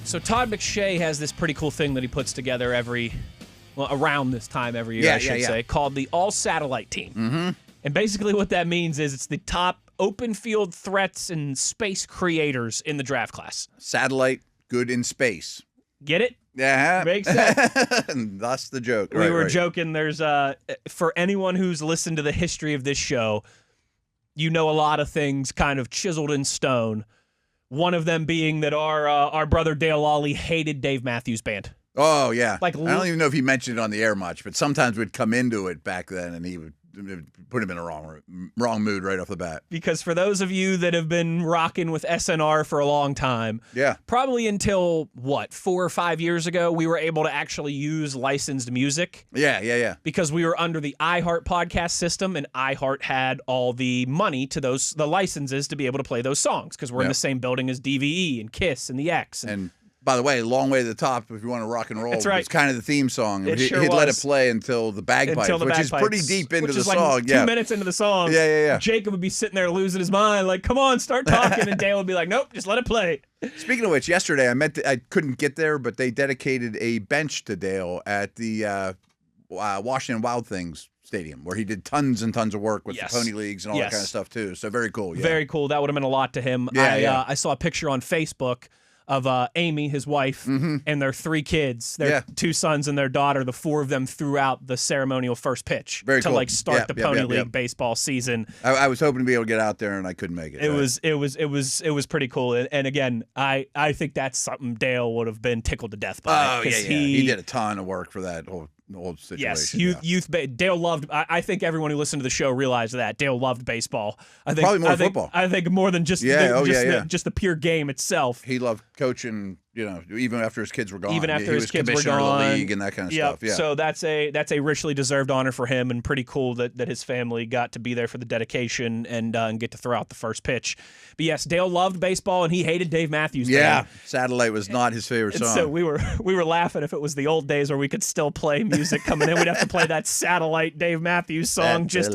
So Todd McShay has this pretty cool thing that he puts together around this time every year, I should say, called the All-Satellite Team. Mm-hmm. And basically what that means is it's the top open field threats and space creators in the draft class. Satellite, good in space. Get it? Yeah. Makes sense. And thus the joke. We were joking. There's for anyone who's listened to the history of this show, a lot of things kind of chiseled in stone. One of them being that our brother Dale Lawley hated Dave Matthews Band. Oh, yeah. Like, I don't even know if he mentioned it on the air much, but sometimes we'd come into it back then and he would put him in a wrong mood right off the bat. Because for those of you that have been rocking with SNR for a long time, probably until, 4 or 5 years ago, we were able to actually use licensed music. Yeah. Because we were under the iHeart podcast system, and iHeart had all the money to the licenses to be able to play those songs, because we're in the same building as DVE and KISS and the X. And By the way, Long Way to the Top, if you want to rock and roll, That's right. it's kind of the theme song. He'd let it play until the bagpipes, which is pretty deep into the song. Like 2 minutes into the song. Yeah. Jacob would be sitting there losing his mind, like, come on, start talking. And Dale would be like, nope, just let it play. Speaking of which, yesterday I couldn't get there, but they dedicated a bench to Dale at the Washington Wild Things Stadium, where he did tons and tons of work with the Pony Leagues and all that kind of stuff, too. So very cool. Yeah. Very cool. That would have meant a lot to him. I saw a picture on Facebook of Amy, his wife, and their 3 kids, their 2 sons and their daughter. The 4 of them threw out the ceremonial first pitch to start the Pony League baseball season. I was hoping to be able to get out there, and I couldn't make it. It was pretty cool. And again, I think that's something Dale would have been tickled to death by. Oh yeah. He did a ton of work for that whole situation. Yes, Dale loved. I think everyone who listened to the show realized that Dale loved baseball. I think probably more football. I think more than just just the pure game itself. He loved coaching. Even after his kids were gone. Even after his kids were commissioner gone, of the league and that kind of stuff. Yeah. So that's a richly deserved honor for him, and pretty cool that his family got to be there for the dedication and get to throw out the first pitch. But yes, Dale loved baseball, and he hated Dave Matthews. Yeah, Satellite was not his favorite song. So we were laughing if it was the old days where we could still play music coming in. We'd have to play that Satellite Dave Matthews song just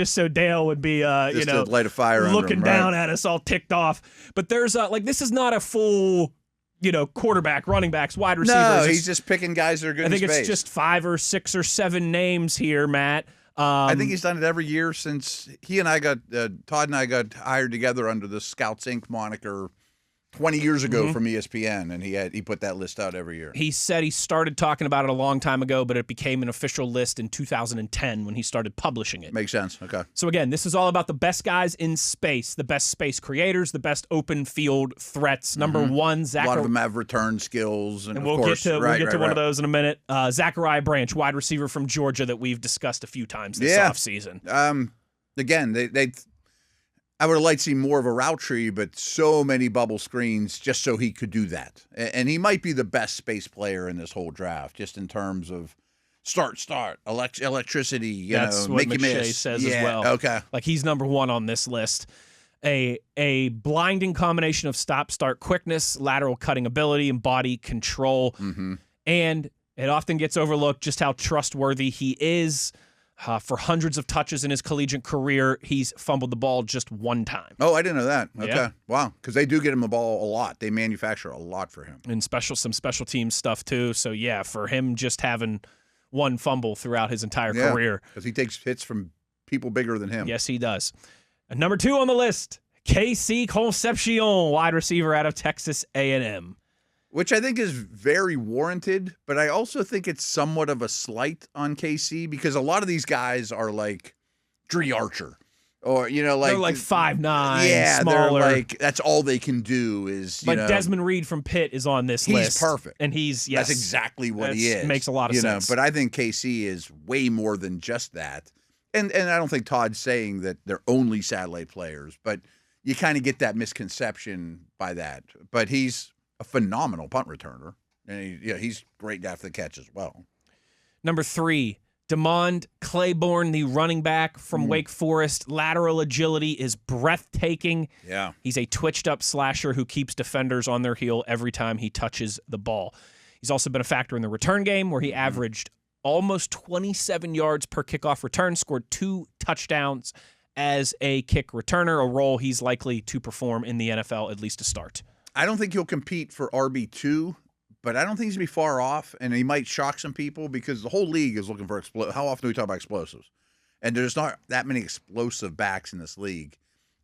so Dale would be to light a fire looking under him, down at us all ticked off. But there's this is not a full quarterback, running backs, wide receivers. No, he's just picking guys that are good. I think it's just 5 or 6 or 7 names here, Matt. I think he's done it every year since he and I got Todd and I got hired together under the Scouts Inc. moniker 20 years ago from ESPN, and he put that list out every year. He said he started talking about it a long time ago, but it became an official list in 2010 when he started publishing it. Makes sense. Okay. So again, this is all about the best guys in space, the best space creators, the best open field threats. Number 1, Zach. A lot of them have return skills, and we'll of course, we'll get to one of those in a minute. Zachariah Branch, wide receiver from Georgia, that we've discussed a few times this offseason. Again, I would have liked to see more of a route tree, but so many bubble screens just so he could do that. And he might be the best space player in this whole draft, just in terms of start, electricity, That's what make you McShay miss. says as well. Okay. Like, he's number 1 on this list. A blinding combination of stop-start quickness, lateral cutting ability, and body control. And it often gets overlooked just how trustworthy he is. For hundreds of touches in his collegiate career, he's fumbled the ball just 1 time. Oh, I didn't know that. Okay. Yeah. Wow. Because they do get him the ball a lot. They manufacture a lot for him. And some special team stuff, too. So, yeah, for him just having 1 fumble throughout his entire career. Because he takes hits from people bigger than him. Yes, he does. And number 2 on the list, KC Concepcion, wide receiver out of Texas A&M. Which I think is very warranted, but I also think it's somewhat of a slight on KC because a lot of these guys are like Dree Archer. Or, they're like 5'9", yeah, smaller. They're like, that's all they can do is, Desmond Reed from Pitt is on this list. He's perfect. And that's exactly what he is. Makes a lot of sense. But I think KC is way more than just that. And I don't think Todd's saying that they're only satellite players, but you kind of get that misconception by that. But he's a phenomenal punt returner, and he's great after the catch as well. Number 3, DeMond Claiborne, the running back from Wake Forest. Lateral agility is breathtaking. Yeah. He's a twitched-up slasher who keeps defenders on their heel every time he touches the ball. He's also been a factor in the return game, where he averaged almost 27 yards per kickoff return, scored 2 touchdowns as a kick returner, a role he's likely to perform in the NFL, at least to start. I don't think he'll compete for RB2, but I don't think he's going to be far off, and he might shock some people because the whole league is looking for how often do we talk about explosives? And there's not that many explosive backs in this league.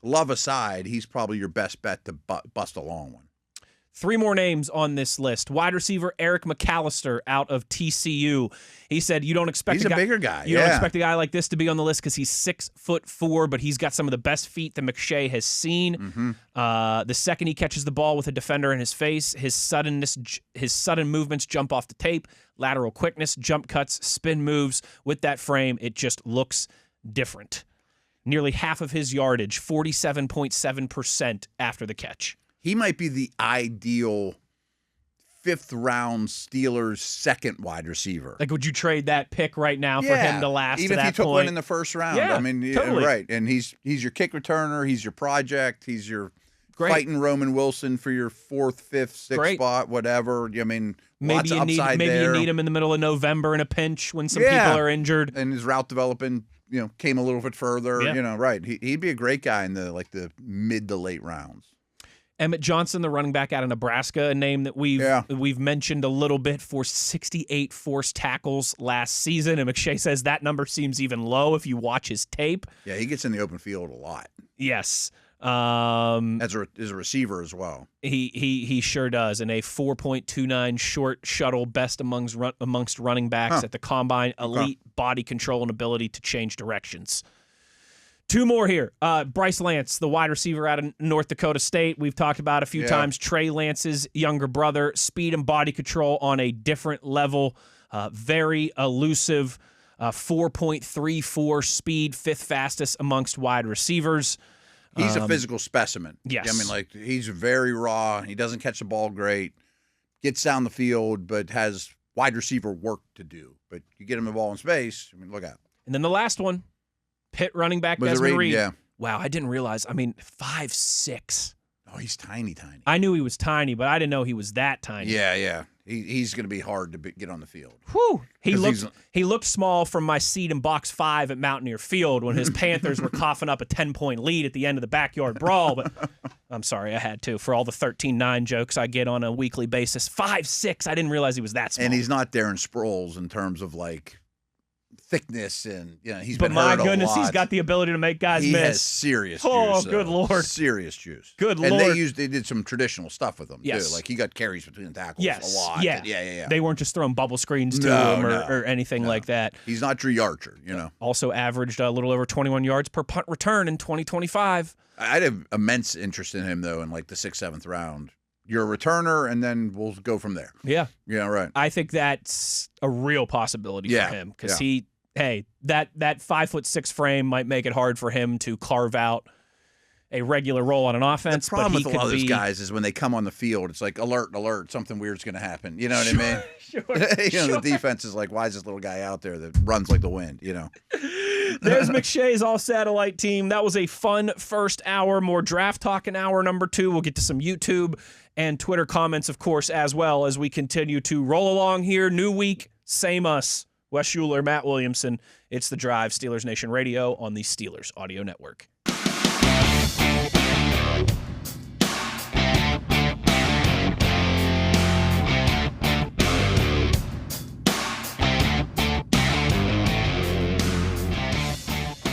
Love aside, he's probably your best bet to bust a long one. 3 more names on this list. Wide receiver Eric McAllister out of TCU. He said you don't expect he's a bigger guy. You don't expect a guy like this to be on the list because he's 6'4", but he's got some of the best feet that McShay has seen. The second he catches the ball with a defender in his face, his sudden movements jump off the tape, lateral quickness, jump cuts, spin moves. With that frame, it just looks different. Nearly half of his yardage, 47.7% after the catch. He might be the ideal 5th-round Steelers second wide receiver. Like, would you trade that pick right now for him to last even to that if you took point? one in the first round. Yeah, I mean, totally. Right. And he's your kick returner. He's your project. He's your fighting Roman Wilson for your 4th, 5th, 6th spot, whatever. I mean, lots of upside there. Maybe you need him in the middle of November in a pinch when some people are injured. And his route development, came a little bit further. Yeah. Right. He'd be a great guy in the mid to late rounds. Emmett Johnson, the running back out of Nebraska, a name that we've mentioned a little bit, for 68 forced tackles last season. And McShay says that number seems even low if you watch his tape. Yeah, he gets in the open field a lot. Yes. As a receiver as well. He sure does. And a 4.29 short shuttle, best amongst running backs at the combine. Elite body control and ability to change directions. 2 more here. Bryce Lance, the wide receiver out of North Dakota State. We've talked about a few times. Trey Lance's younger brother. Speed and body control on a different level. Very elusive. 4.34 speed, 5th fastest amongst wide receivers. He's a physical specimen. Yes. I mean, he's very raw. He doesn't catch the ball great. Gets down the field, but has wide receiver work to do. But you get him the ball in space, look out. And then the last one. Pitt running back Desmond Reed. Yeah. Wow, I didn't realize. 5'6". Oh, he's tiny. I knew he was tiny, but I didn't know he was that tiny. Yeah. He's going to be hard to get on the field. Whew. He looked small from my seat in box 5 at Mountaineer Field when his Panthers were coughing up a 10-point lead at the end of the backyard brawl. But I'm sorry, I had to, for all the 13-9 jokes I get on a weekly basis. 5'6". I didn't realize he was that small. And he's not Darren Sproles in terms of thickness, and he's but been my hurt goodness, a lot. He's got the ability to make guys he miss. Has serious juice. Oh, good Lord. Serious juice. Good and Lord. they did some traditional stuff with him too. He got carries between the tackles a lot. Yeah. They weren't just throwing bubble screens to him or anything like that. He's not Drew Archer, Also averaged a little over 21 yards per punt return in 2025. I'd have immense interest in him though in the 6th, 7th round. You're a returner, and then we'll go from there. Yeah. Yeah, right. I think that's a real possibility for him because that 5'6" frame might make it hard for him to carve out a regular role on an offense. The problem with a lot of those guys is when they come on the field, it's alert, something weird's going to happen. You know what I mean? Sure. The defense is why is this little guy out there that runs like the wind? There's McShay's all-satellite team. That was a fun first hour. More draft talk in hour number 2. We'll get to some YouTube and Twitter comments, of course, as well as we continue to roll along here. New week, same us. Wes Uhler, Matt Williamson. It's The Drive, Steelers Nation Radio on the Steelers Audio Network.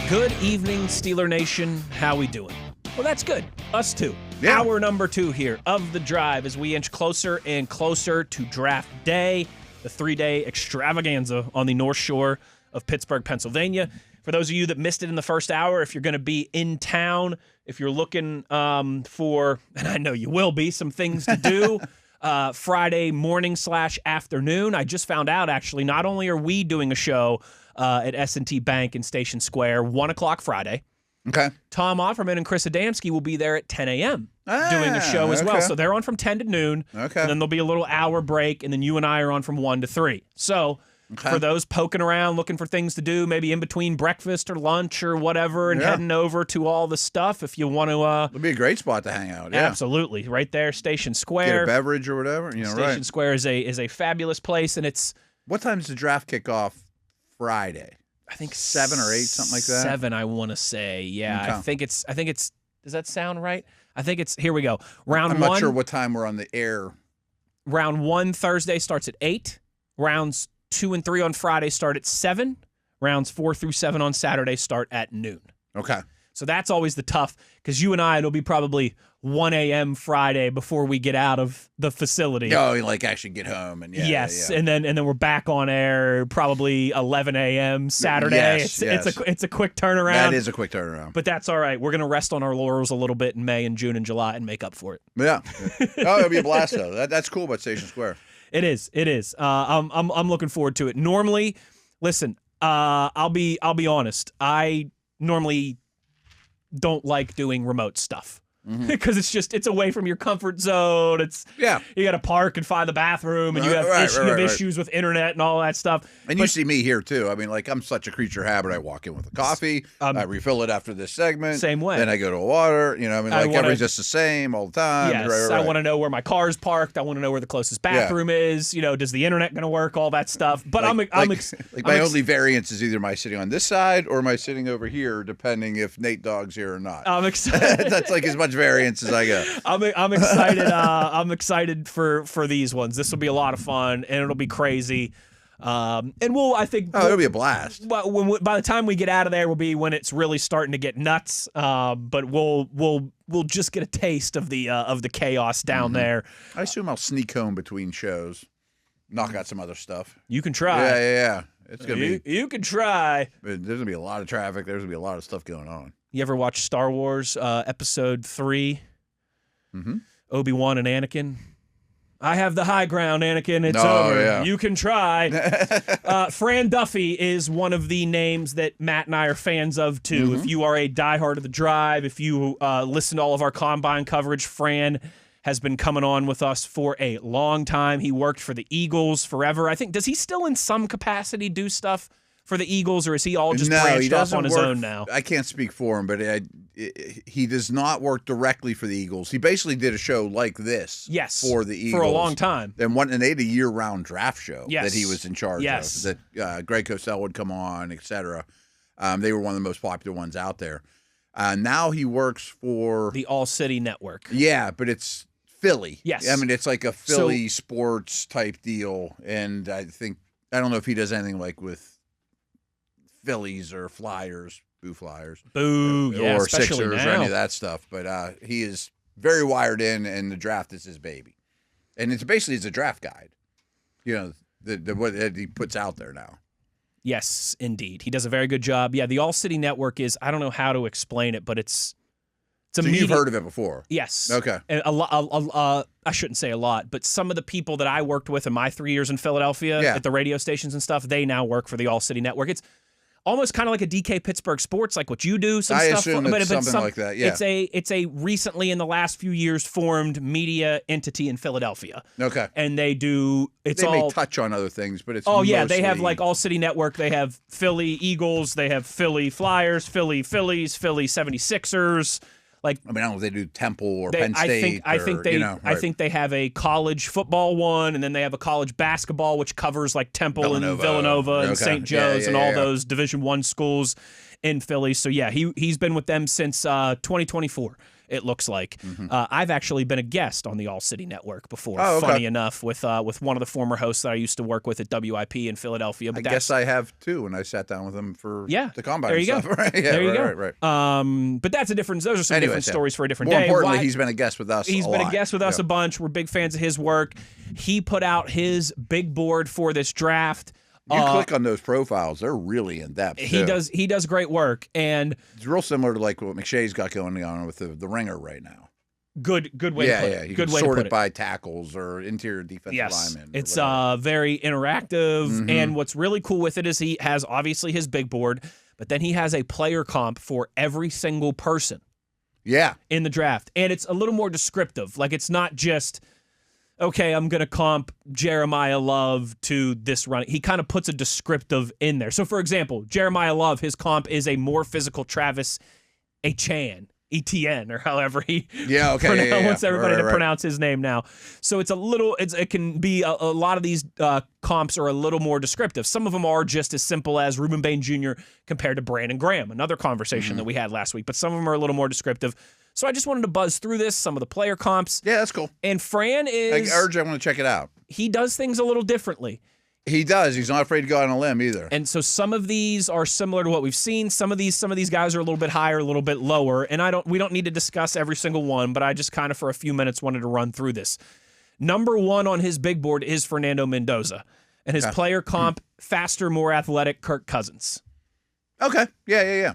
Good evening, Steeler Nation. How we doing? Well, that's good. Us too. Yeah. Hour number 2 here of The Drive as we inch closer and closer to draft day, the 3-day extravaganza on the North Shore of Pittsburgh, Pennsylvania. For those of you that missed it in the first hour, if you're going to be in town, if you're looking for, and I know you will be, some things to do Friday morning / afternoon. I just found out, actually, not only are we doing a show at S&T Bank in Station Square, 1 o'clock Friday. Okay. Tom Offerman and Chris Adamski will be there at 10 a.m. doing a show as well. So they're on from 10 to noon. Okay. And then there'll be a little hour break, and then you and I are on from 1 to 3. So for those poking around, looking for things to do, maybe in between breakfast or lunch or whatever, and heading over to all the stuff, if you want to... It'll be a great spot to hang out, Absolutely. Right there, Station Square. Get a beverage or whatever. Station Square is a fabulous place, and it's... What time does the draft kick off Friday? I think 7 or 8, something like that. 7, I want to say. Yeah, okay. I think it's. Does that sound right? I think it's. Here we go. Round 1. I'm not sure what time we're on the air. Round 1 Thursday starts at 8. Rounds 2 and 3 on Friday start at 7. Rounds 4 through 7 on Saturday start at noon. Okay. So that's always the tough, because you and I, it'll be probably 1 a.m. Friday before we get out of the facility. Oh, you actually get home and yes, and then we're back on air probably 11 a.m. Saturday. Yes, it's a quick turnaround. That is a quick turnaround. But that's all right. We're gonna rest on our laurels a little bit in May and June and July and make up for it. Yeah. Oh, it'll be a blast though. That's cool about Station Square. It is. I'm looking forward to it. Normally, listen, I'll be honest. I normally don't like doing remote stuff. because it's away from your comfort zone. You got to park and find the bathroom, and you have issues with internet and all that stuff. And you see me here too. I mean, like, I'm such a creature of habit. I walk in with a coffee, I refill it after this segment, same way. Then I go to water. You know, I mean, like, everybody's just the same all the time. Yes, I want to know where my car's parked. I want to know where the closest bathroom is. You know, does the internet going to work? All that stuff. But my only variance is either am I sitting on this side or am I sitting over here, depending if Nate Dogg's here or not. I'm excited. That's like as much variance as I got. I'm excited. I'm excited for these ones. This will be a lot of fun, and it'll be crazy. And it'll be a blast. By the time we get out of there, will be when it's really starting to get nuts. But we'll just get a taste of the chaos down there. I assume I'll sneak home between shows, knock out some other stuff. You can try. Yeah. It's gonna be. You can try. There's gonna be a lot of traffic. There's gonna be a lot of stuff going on. You ever watch Star Wars Episode 3? Obi-Wan and Anakin. I have the high ground, Anakin. It's over. Yeah. You can try. Fran Duffy is one of the names that Matt and I are fans of, too. If you are a diehard of the Drive, if you listen to all of our Combine coverage, Fran has been coming on with us for a long time. He worked for the Eagles forever. I think, does he still in some capacity do stuff for the Eagles, or is he all just branched off on his own now? I can't speak for him, but he does not work directly for the Eagles. He basically did a show like this for the Eagles. For a long time. And they had a year-round draft show that he was in charge of, that Greg Cosell would come on, etc. They were one of the most popular ones out there. Now he works for the All-City Network. Yeah, but it's Philly. Yes. I mean, it's like a Philly sports type deal, and I don't know if he does anything like with Phillies or Flyers, Flyers, or Sixers or any of that stuff. But he is very wired in, and the draft is his baby. And it's a draft guide, you know, what he puts out there now. Yes, indeed. He does a very good job. Yeah, the All-City Network is, I don't know how to explain it, but it's a media. You've heard of it before? Yes. Okay. And I shouldn't say a lot, but some of the people that I worked with in my 3 years in Philadelphia at the radio stations and stuff, they now work for the All-City Network. It's almost kind of like a DK Pittsburgh Sports, like what you do. I assume it's something like that, yeah. It's a recently, in the last few years, formed media entity in Philadelphia. Okay. And they may touch on other things, but it's they have like All-City Network. They have Philly Eagles. They have Philly Flyers, Philly Phillies, Philly 76ers. Like, I mean, I don't know if they do Temple or Penn State. I think they have a college football one, and then they have a college basketball, which covers like Temple and Villanova and St. Joe's and all those Division I schools in Philly. So yeah, he's been with them since 2024. It looks like. I've actually been a guest on the All-City Network before. Funny enough, with one of the former hosts that I used to work with at WIP in Philadelphia. But I guess I have too, when I sat down with him for the Combine. There you stuff. go. Right? Yeah, there you go. Right. But that's a different. Those are some different stories for a different day. More importantly, he's been a guest with us. He's been a guest with us a bunch. We're big fans of his work. He put out his big board for this draft. You click on those profiles; they're really in depth. He does great work, and it's real similar to like what McShay's got going on with the Ringer right now. Good way to put it. You can sort it by tackles or interior defensive linemen. It's very interactive, and what's really cool with it is he has obviously his big board, but then he has a player comp for every single person. Yeah. In the draft, and it's a little more descriptive. Like, it's not just, okay, I'm going to comp Jeremiah Love to this run. He kind of puts a descriptive in there. So, for example, Jeremiah Love, his comp is a more physical Travis Etienne. ETN, or however he wants everybody to pronounce his name now. So it's it can be a lot of these comps are a little more descriptive. Some of them are just as simple as Reuben Bain Jr. compared to Brandon Graham, another conversation that we had last week, but some of them are a little more descriptive. So I just wanted to buzz through this, some of the player comps. Yeah, that's cool. And Fran is... I urge everyone to check it out. He does things a little differently. He does. He's not afraid to go on a limb either. And so some of these are similar to what we've seen. Some of these guys are a little bit higher, a little bit lower. And we don't need to discuss every single one, but I just kind of for a few minutes wanted to run through this. Number one on his big board is Fernando Mendoza. And his player comp, faster, more athletic Kirk Cousins. Okay. Yeah.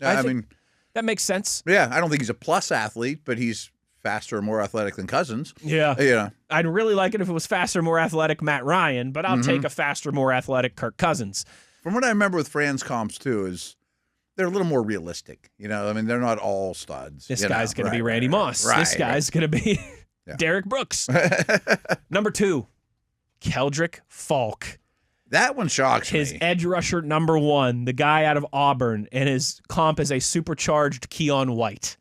I mean, that makes sense. Yeah, I don't think he's a plus athlete, but he's faster and more athletic than Cousins. Yeah. I'd really like it if it was faster, more athletic Matt Ryan, but I'll take a faster, more athletic Kirk Cousins. From what I remember with Fran's comps, too, is they're a little more realistic. You know, I mean, they're not all studs. This guy's going to be Randy Moss. Right, this guy's going to be Derek Brooks. Number 2, Keldrick Falk. That one shocks me. His edge rusher number 1, the guy out of Auburn, and his comp is a supercharged Keon White.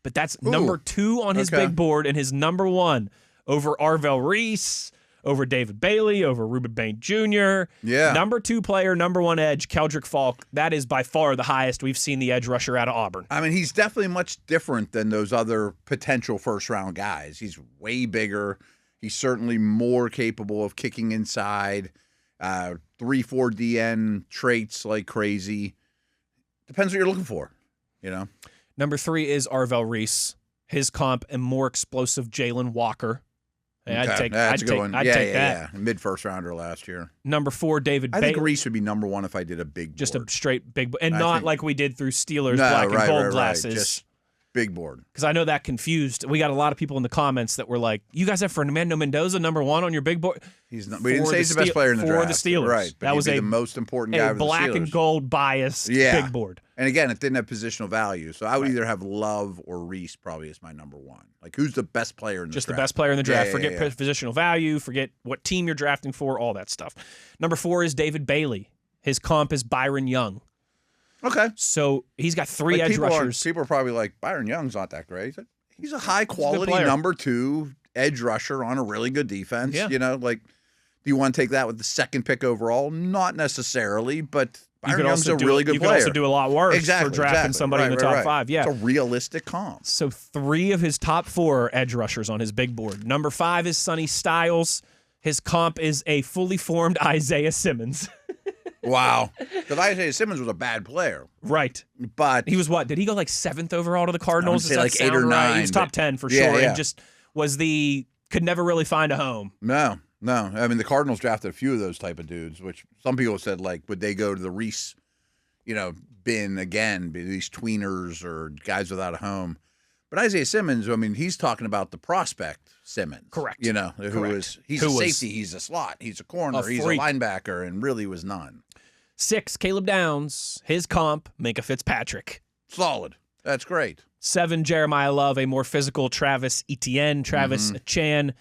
But that's number 2 on his big board, and his number 1 over Arvell Reese, over David Bailey, over Ruben Bain Jr. Yeah. Number 2 player, number 1 edge, Keldrick Falk. That is by far the highest we've seen the edge rusher out of Auburn. I mean, he's definitely much different than those other potential first-round guys. He's way bigger. He's certainly more capable of kicking inside. 3-4 DN traits like crazy. Depends what you're looking for, you know. Number 3 is Arvell Reese. His comp and more explosive Jalen Walker. I'd take that. Yeah. Mid-first rounder last year. Number 4, David Bailey. I think Reese would be number 1 if I did a big board. Just a straight big board. And not like we did through Steelers black and gold glasses. Just big board. Because I know that confused. We got a lot of people in the comments that were like, you guys have Fernando Mendoza number 1 on your big board? He's not. We didn't say he's the best player in the draft. For the Steelers. Right. But that was the most important guy for the Steelers. Black and gold biased big board. And again, it didn't have positional value. So I would either have Love or Reese probably as my number 1. Like, who's the best player in the draft? Just the best player in the draft. Yeah, forget positional value. Forget what team you're drafting for, all that stuff. Number 4 is David Bailey. His comp is Byron Young. Okay. So he's got 3 edge rushers. People are probably like, Byron Young's not that great. He's a high-quality number 2 edge rusher on a really good defense. Yeah. You know, like, do you want to take that with the 2nd pick overall? Not necessarily, but Byron Young's a really good player. You can also do a lot worse for drafting somebody in the top 5. Yeah. It's a realistic comp. So 3 of his top 4 are edge rushers on his big board. Number 5 is Sonny Styles. His comp is a fully formed Isaiah Simmons. Wow. Because Isaiah Simmons was a bad player. Right. But he was what? Did he go like 7th overall to the Cardinals? I would say like 8 or 9. He was top 10 for sure. And just could never really find a home. No. I mean, the Cardinals drafted a few of those type of dudes, which some people said, like, would they go to the Reese, bin again, these tweeners or guys without a home? But Isaiah Simmons, I mean, he's talking about the prospect Simmons. Correct. He's a safety, he's a slot, he's a corner, he's a linebacker, and really was none. 6, Caleb Downs. His comp, Minka Fitzpatrick. Solid. That's great. 7, Jeremiah Love, a more physical Travis Etienne, Chan.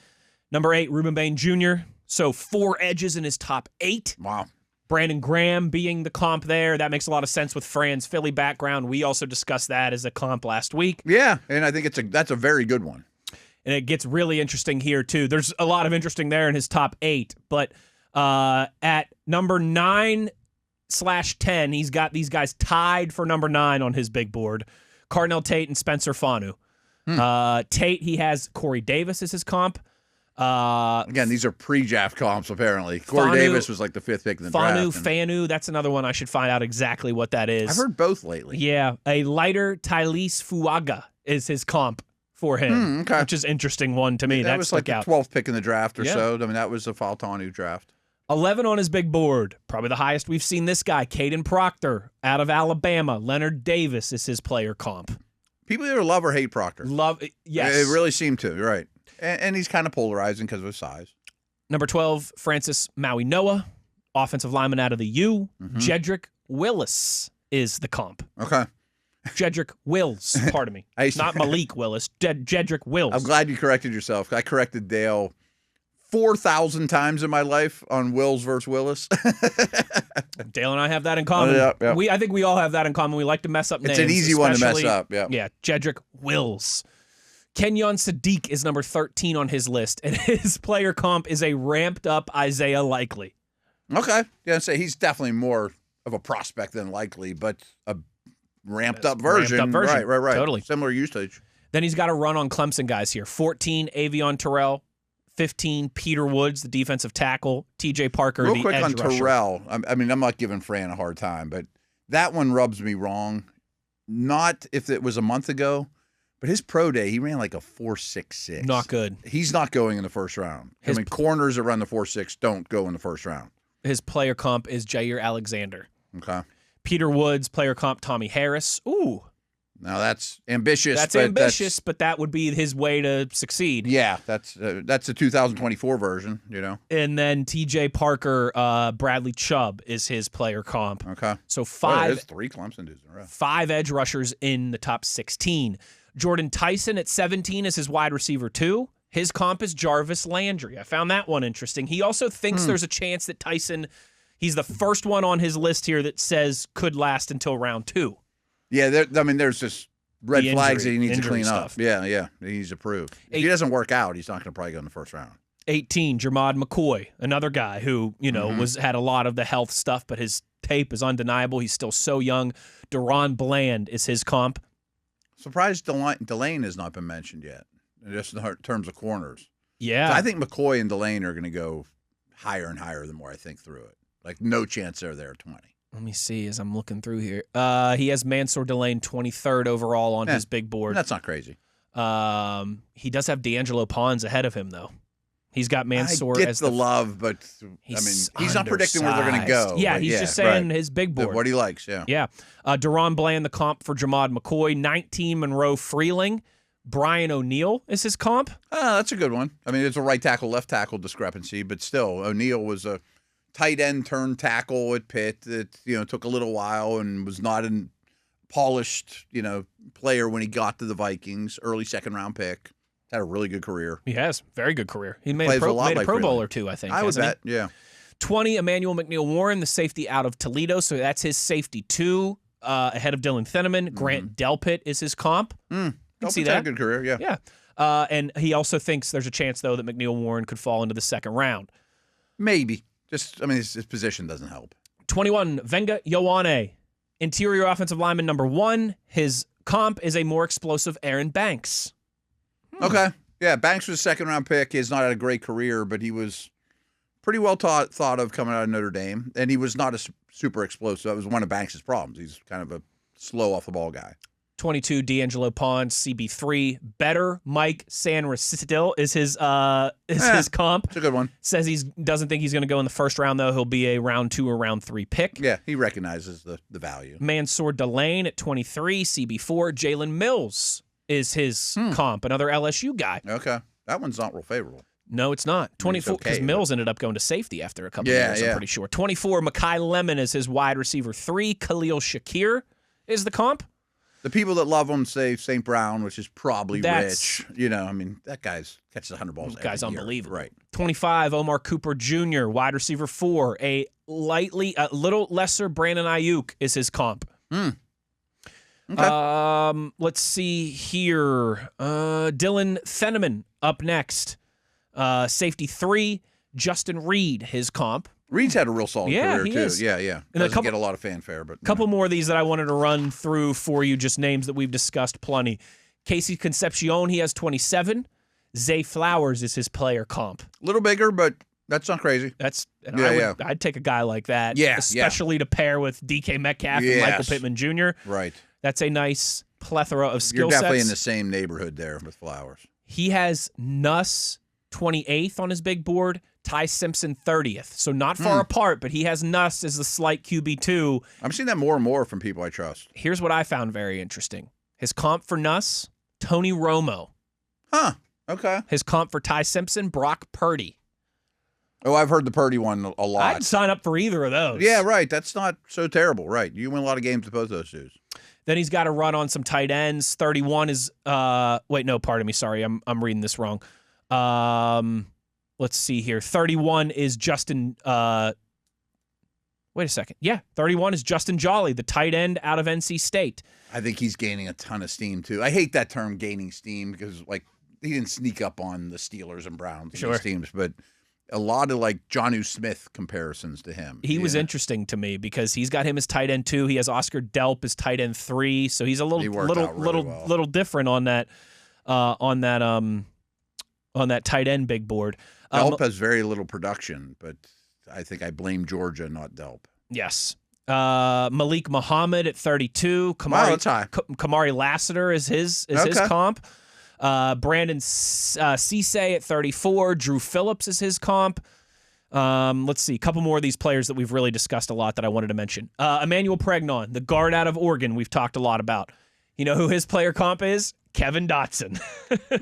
Number 8, Ruben Bain Jr. So 4 edges in his top 8. Wow. Brandon Graham being the comp there. That makes a lot of sense with Fran's Philly background. We also discussed that as a comp last week. Yeah, and I think that's a very good one. And it gets really interesting here, too. There's a lot of interesting there in his top 8. But at number 9/10, he's got these guys tied for number 9 on his big board. Carnell Tate and Spencer Fanu. Tate, he has Corey Davis as his comp. Again, these are pre-draft comps, apparently. Corey Davis was like the 5th pick in the draft. Fanu, that's another one I should find out exactly what that is. I've heard both lately. Yeah. A lighter Tylese Fuaga is his comp for him, which is an interesting one to me. That was like the 12th pick in the draft or so. I mean, that was a Faltanu draft. 11 on his big board. Probably the highest we've seen this guy, Caden Proctor, out of Alabama. Leonard Davis is his player comp. People either love or hate Proctor. Yes. It really seemed to, right. And he's kind of polarizing because of his size. Number 12, Francis Maui Noah, offensive lineman out of the U. Jedrick Willis is the comp. Okay. Jedrick Wills, pardon me. Not Malik Willis, Jedrick Wills. I'm glad you corrected yourself. I corrected Dale 4,000 times in my life on Wills versus Willis. Dale and I have that in common. Yeah. I think we all have that in common. We like to mess up names. It's an easy one to mess up. Yeah, Jedrick Wills. Kenyon Sadiq is number 13 on his list, and his player comp is a ramped-up Isaiah Likely. Okay. Yeah, I'd say he's definitely more of a prospect than Likely, but a ramped-up version. Right. Totally. Similar usage. Then he's got a run on Clemson guys here. 14, Avion Terrell. 15, Peter Woods, the defensive tackle. TJ Parker, the edge rusher. Real quick on Terrell. I mean, I'm not giving Fran a hard time, but that one rubs me wrong. Not if it was a month ago. But his pro day, he ran like a 4.66. Not good. He's not going in the first round. Corners that run the 4.6 don't go in the first round. His player comp is Jair Alexander. Okay. Peter Woods, player comp Tommy Harris. Ooh. Now that's ambitious. But that would be his way to succeed. Yeah, that's the 2024 version, And then T.J. Parker, Bradley Chubb is his player comp. Okay. So there's 3 Clemson dudes in a row. 5 edge rushers in the top 16. Jordan Tyson at 17 is his wide receiver 2. His comp is Jarvis Landry. I found that one interesting. He also thinks there's a chance that Tyson, he's the first one on his list here that says could last until round 2. Yeah, there's just red flags that he needs to clean stuff. up. Yeah, he needs to prove. If he doesn't work out, he's not going to probably go in the first round. 18, Jermod McCoy, another guy who, had a lot of the health stuff, but his tape is undeniable. He's still so young. Deron Bland is his comp. Surprised Delane has not been mentioned yet, just in terms of corners. Yeah. So I think McCoy and Delane are going to go higher and higher the more I think through it. Like, no chance they're there at 20. Let me see as I'm looking through here. He has Mansour Delane 23rd overall on his big board. That's not crazy. He does have D'Angelo Pons ahead of him, though. He's got Mansour I get as the love, but he's not predicting where they're going to go. Yeah, he's just saying his big board. What he likes, yeah. Yeah. Deron Bland, the comp for Jermod McCoy. 19, Monroe Freeling. Brian O'Neill is his comp. That's a good one. I mean, it's a right tackle, left tackle discrepancy, but still, O'Neill was a tight end turned tackle at Pitt that, took a little while and was not a polished, player when he got to the Vikings. Early second-round pick. Had a really good career. He has. Very good career. He made a Pro Bowl or two, I think. I would bet, yeah. 20, Emmanuel McNeil-Warren, the safety out of Toledo. So that's his safety 2, ahead of Dylan Thieneman. Grant Delpit is his comp. See that. Had a good career, yeah. Yeah. And he also thinks there's a chance, though, that McNeil-Warren could fall into the second round. Maybe. His position doesn't help. 21, Venga Ioane, interior offensive lineman number 1. His comp is a more explosive Aaron Banks. Okay. Yeah, Banks was a second-round pick. He's not had a great career, but he was pretty well thought of coming out of Notre Dame, and he was not a super explosive. That was one of Banks' problems. He's kind of a slow off-the-ball guy. 22, D'Angelo Pons, CB3. Better Mike Sanrasitil is his comp. It's a good one. Says he doesn't think he's going to go in the first round, though. He'll be a round 2 or round 3 pick. Yeah, he recognizes the value. Mansour Delane at 23, CB4. Jalen Mills is his comp, another LSU guy. Okay. That one's not real favorable. No, it's not. 24, because Mills ended up going to safety after a couple of years, I'm pretty sure. 24, Mekhi Lemon is his wide receiver 3. Khalil Shakir is the comp. The people that love him say St. Brown, which is probably rich. That guy's catches 100 balls every guy's year. Unbelievable. Right. 25, Omar Cooper Jr., wide receiver 4. A little lesser Brandon Ayuk is his comp. Okay. Let's see here. Dylan Thieneman up next. Safety 3, Justin Reed, his comp. Reed's had a real solid career, too. Is. Yeah. Doesn't get a lot of fanfare. But a couple more of these that I wanted to run through for you, just names that we've discussed plenty. Casey Concepcion, he has 27. Zay Flowers is his player comp. A little bigger, but that's not crazy. I'd take a guy like that. Especially to pair with DK Metcalf and Michael Pittman Jr. Right. That's a nice plethora of skill sets. You're definitely in the same neighborhood there with Flowers. He has Nuss 28th on his big board, Ty Simpson 30th. So not far apart, but he has Nuss as the slight QB2. I'm seeing that more and more from people I trust. Here's what I found very interesting. His comp for Nuss, Tony Romo. Huh. Okay. His comp for Ty Simpson, Brock Purdy. Oh, I've heard the Purdy one a lot. I'd sign up for either of those. Yeah, right. That's not so terrible. Right. You win a lot of games with both those dudes. Then he's got to run on some tight ends. 31 is sorry. I'm reading this wrong. Let's see here. 31 is Justin. Wait a second. Yeah, 31 is Justin Jolly, the tight end out of NC State. I think he's gaining a ton of steam too. I hate that term, gaining steam, because he didn't sneak up on the Steelers and Browns and these teams, but a lot of Jonnu Smith comparisons to him. He was interesting to me because he's got him as tight end 2. He has Oscar Delp as tight end 3, so he's a little different on that tight end big board. Delp has very little production, but I think I blame Georgia, not Delp. Yes. Malik Muhammad at 32. That's high. Kamari Lassiter is his comp. Brandon Cisse at 34. Drew Phillips is his comp. Let's see. A couple more of these players that we've really discussed a lot that I wanted to mention. Emmanuel Pregnon, the guard out of Oregon, we've talked a lot about. You know who his player comp is? Kevin Dotson.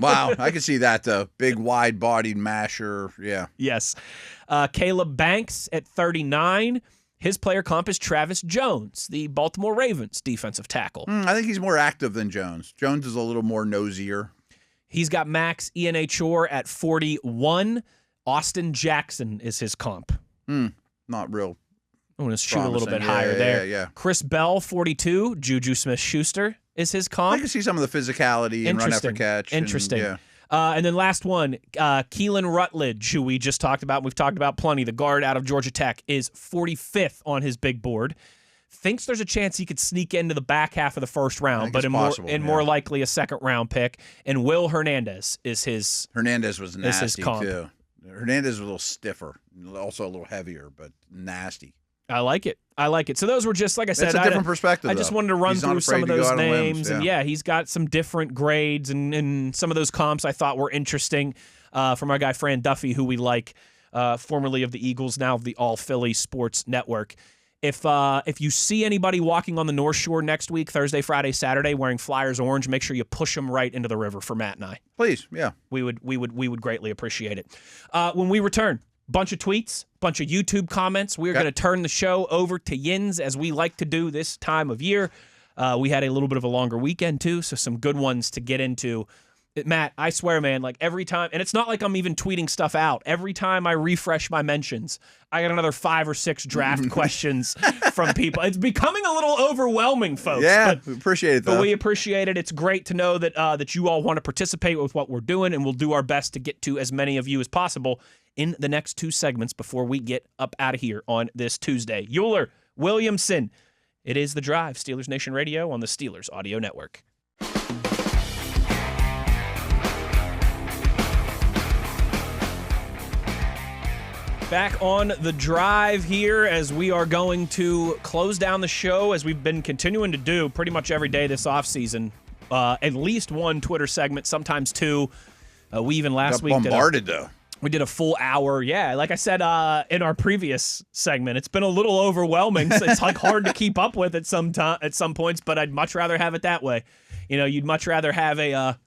Wow, I can see that, though. Big, wide-bodied masher, yeah. Yes. Caleb Banks at 39. His player comp is Travis Jones, the Baltimore Ravens defensive tackle. I think he's more active than Jones. Jones is a little more nosier. He's got Max Ianachor at 41. Austin Jackson is his comp. Not real. I'm going to shoot a little bit higher there. Yeah. Chris Bell, 42. Juju Smith-Schuster is his comp. I can see some of the physicality and run after catch. Interesting. Yeah. And then last one, Keelan Rutledge, who we just talked about. We've talked about plenty. The guard out of Georgia Tech is 45th on his big board. Thinks there's a chance he could sneak into the back half of the first round, but more likely a second round pick. And Will Hernandez is his. Hernandez was nasty his comp. too. Hernandez was a little stiffer, also a little heavier, but nasty. I like it. So those were just, like I said, it's a different perspective. I just wanted to run through some of those names. And he's got some different grades, and some of those comps I thought were interesting from our guy Fran Duffy, who we like, formerly of the Eagles, now of the All Philly Sports Network. If you see anybody walking on the North Shore next week, Thursday, Friday, Saturday, wearing Flyers orange, make sure you push them right into the river for Matt and I. Please, yeah. We would greatly appreciate it. When we return, bunch of tweets, bunch of YouTube comments. We're going to turn the show over to Yins, as we like to do this time of year. We had a little bit of a longer weekend, too, so some good ones to get into. Matt, I swear, man, like every time, and it's not like I'm even tweeting stuff out. Every time I refresh my mentions, I got another 5 or 6 draft questions from people. It's becoming a little overwhelming, folks. Yeah, we appreciate it, though. But we appreciate it. It's great to know that that you all want to participate with what we're doing, and we'll do our best to get to as many of you as possible in the next 2 segments before we get up out of here on this Tuesday. Uhler, Williamson, it is The Drive, Steelers Nation Radio on the Steelers Audio Network. Back on The Drive here, as we are going to close down the show, as we've been continuing to do pretty much every day this offseason. At least 1 Twitter segment, sometimes 2. We even last week bombarded, though. We did a full hour. Yeah, like I said in our previous segment, it's been a little overwhelming. So it's like hard to keep up with at some points, but I'd much rather have it that way. You know, you'd much rather have a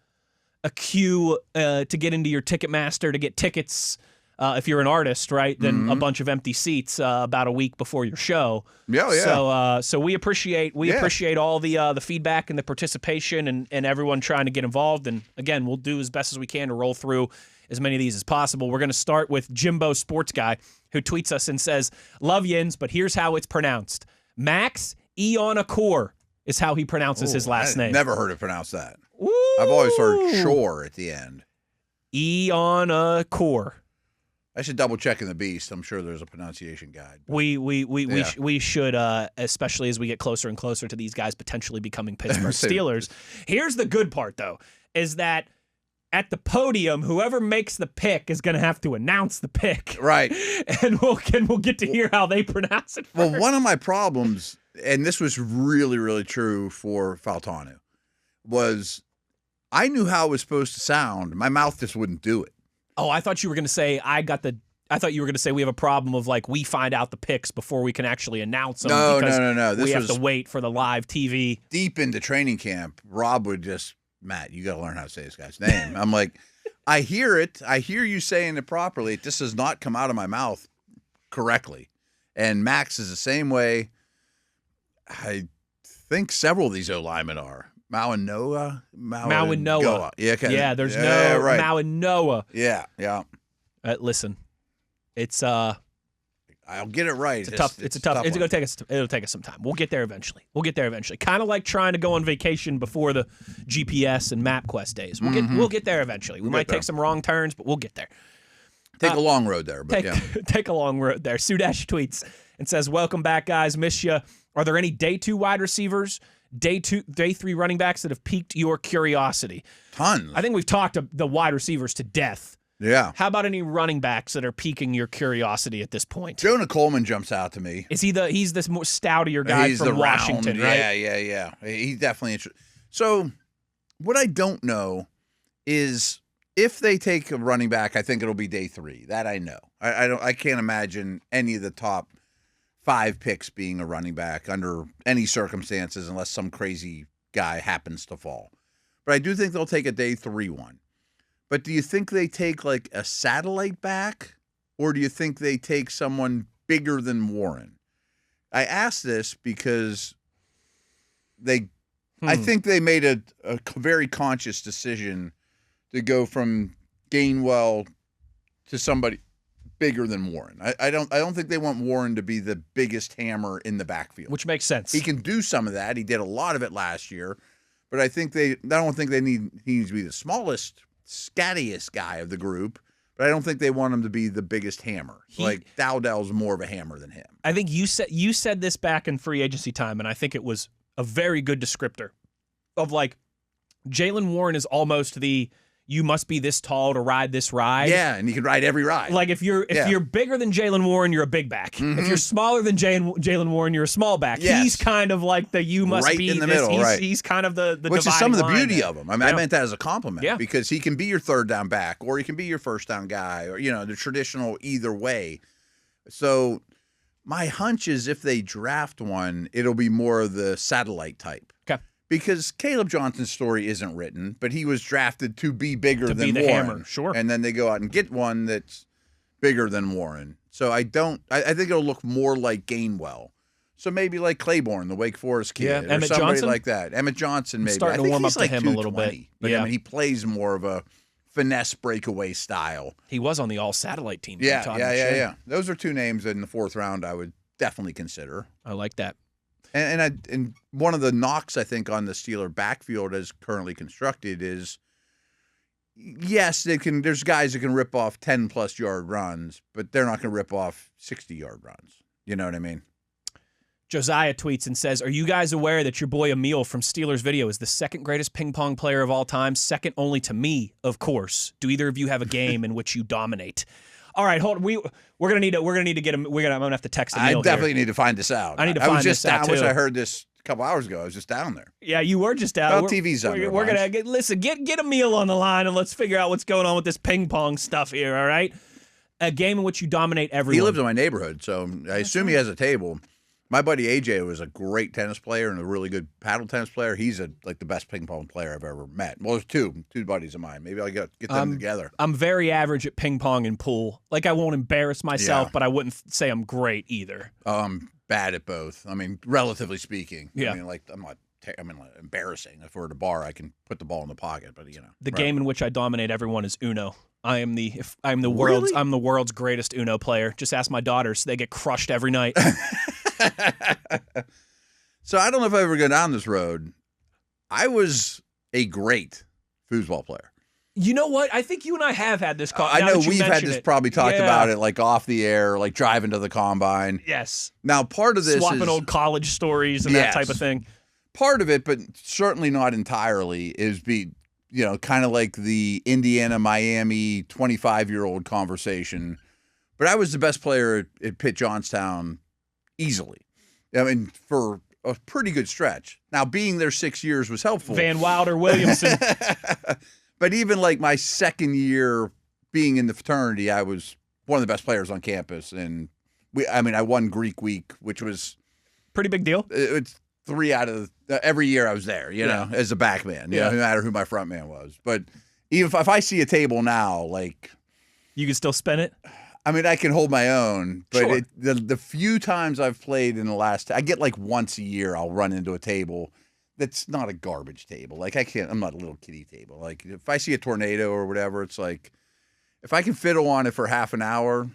queue to get into your Ticketmaster to get tickets if you're an artist, right, than a bunch of empty seats about a week before your show. Yeah. So we appreciate all the feedback and the participation and everyone trying to get involved. And again, we'll do as best as we can to roll through as many of these as possible. We're going to start with Jimbo Sports Guy, who tweets us and says, "Love Yins, but here's how it's pronounced. Max Ianachor is how he pronounces his last name." Never heard it pronounced that. Ooh. I've always heard shore at the end. Ianachor. I should double check in the Beast. I'm sure there's a pronunciation guide. We should, especially as we get closer and closer to these guys potentially becoming Pittsburgh Steelers. Here's the good part, though, is that at the podium, whoever makes the pick is going to have to announce the pick. Right. And we'll get to hear how they pronounce it first. Well, one of my problems, and this was really, really true for Faltanu, was I knew how it was supposed to sound. My mouth just wouldn't do it. Oh, I thought you were going to say I thought you were going to say we have a problem of like we find out the picks before we can actually announce them. No. We have to wait for the live TV. Deep into training camp, Rob would just, "Matt, you got to learn how to say this guy's name." I'm like, I hear it. I hear you saying it properly. It just does not come out of my mouth correctly. And Max is the same way. I think several of these O-linemen are. Mauanoa. Yeah, there's right. Mauanoa. Yeah. Listen, it's I'll get it right. It's gonna take us. It'll take us some time. We'll get there eventually. Kind of like trying to go on vacation before the GPS and MapQuest days. We'll get there eventually. We might take some wrong turns, but we'll get there. Take a long road there, but take a long road there. Sudash tweets and says, "Welcome back, guys. Miss you. Are there any day 2 wide receivers, day 3 running backs that have piqued your curiosity?" Tons. I think we've talked the wide receivers to death. Yeah. How about any running backs that are piquing your curiosity at this point? Jonah Coleman jumps out to me. Is he's this more stoutier guy from Washington, right? Yeah. He's definitely interesting. So what I don't know is if they take a running back, I think it'll be day 3. That I know. I can't imagine any of the top 5 picks being a running back under any circumstances unless some crazy guy happens to fall. But I do think they'll take a day 3 one. But do you think they take like a satellite back, or do you think they take someone bigger than Warren? I ask this because I think they made a very conscious decision to go from Gainwell to somebody bigger than Warren. I don't think they want Warren to be the biggest hammer in the backfield, which makes sense. He can do some of that. He did a lot of it last year, but I don't think he needs to be the smallest, scattiest guy of the group. But I don't think they want him to be the biggest hammer. Dowdell's more of a hammer than him. I think you said this back in free agency time, and I think it was a very good descriptor of like Jaylen Warren is almost you must be this tall to ride this ride. Yeah, and you can ride every ride. Like if you're bigger than Jaylen Warren, you're a big back. Mm-hmm. If you're smaller than Jaylen Warren, you're a small back. Yes. He's kind of like you must right be in the this. middle. Right. He's kind of the which is some of the beauty there. of him. I mean, I meant that as a compliment because he can be your third down back, or he can be your first down guy, or the traditional either way. So my hunch is if they draft one, it'll be more of the satellite type. Okay. Because Caleb Johnson's story isn't written, but he was drafted to be bigger than be the Warren. hammer, sure. And then they go out and get one that's bigger than Warren. So I think it'll look more like Gainwell. So maybe like Claiborne, the Wake Forest kid, or Emmett somebody Johnson? Like that. Emmett Johnson, maybe. Starting I think to warm he's up like to him a little bit. But I mean, he plays more of a finesse breakaway style. He was on the all-satellite team. Yeah, Todd yeah. Those are 2 names in the 4th round I would definitely consider. I like that. And one of the knocks, I think, on the Steeler backfield as currently constructed is, yes, there's guys that can rip off 10-plus yard runs, but they're not going to rip off 60-yard runs. You know what I mean? Josiah tweets and says, are you guys aware that your boy Emil from Steelers Video is the 2nd greatest ping pong player of all time? Second only to me, of course. Do either of you have a game in which you dominate? All right, hold on. We're gonna need to get him. I'm gonna have to text Emil. I definitely need to find this out. I need to find this out I too. wish I heard this a couple hours ago. I was just down there. Yeah, you were just out. Well, TV's on. We're gonna get Emil on the line and let's figure out what's going on with this ping pong stuff here. All right, a game in which you dominate everyone. He lives in my neighborhood, so I assume he has a table. My buddy AJ was a great tennis player and a really good paddle tennis player. He's like the best ping pong player I've ever met. Well, there's two buddies of mine. Maybe I'll get them together. I'm very average at ping pong and pool. Like I won't embarrass myself, but I wouldn't say I'm great either. I'm bad at both. I mean, relatively speaking. Yeah. I mean, like I'm not embarrassing. If we're at a bar, I can put the ball in the pocket. But the game in which I dominate everyone is Uno. I'm the Really? world's greatest Uno player. Just ask my daughters; they get crushed every night. So I don't know if I ever go down this road. I was a great foosball player. You know what? I think you and I have had this call. I know we've had this probably talked about it like off the air, like driving to the combine. Yes. Now part of this swapping is old college stories and that type of thing. Part of it, but certainly not entirely, is kind of like the Indiana, Miami 25-year-old conversation. But I was the best player at Pitt Johnstown easily. I mean, for a pretty good stretch. Now, being there 6 years was helpful. Van Wilder, Williamson. But even like my second year being in the fraternity, I was one of the best players on campus. And I won Greek Week, which was pretty big deal. It's 3 out of every year I was there, as a back man, no matter who my front man was. But even if I see a table now, like you can still spin it. I mean, I can hold my own, but Sure. the few times I've played in the last, I get like once a year, I'll run into a table that's not a garbage table. Like I'm not a little kiddie table. Like if I see a tornado or whatever, it's like, if I can fiddle on it for half an hour,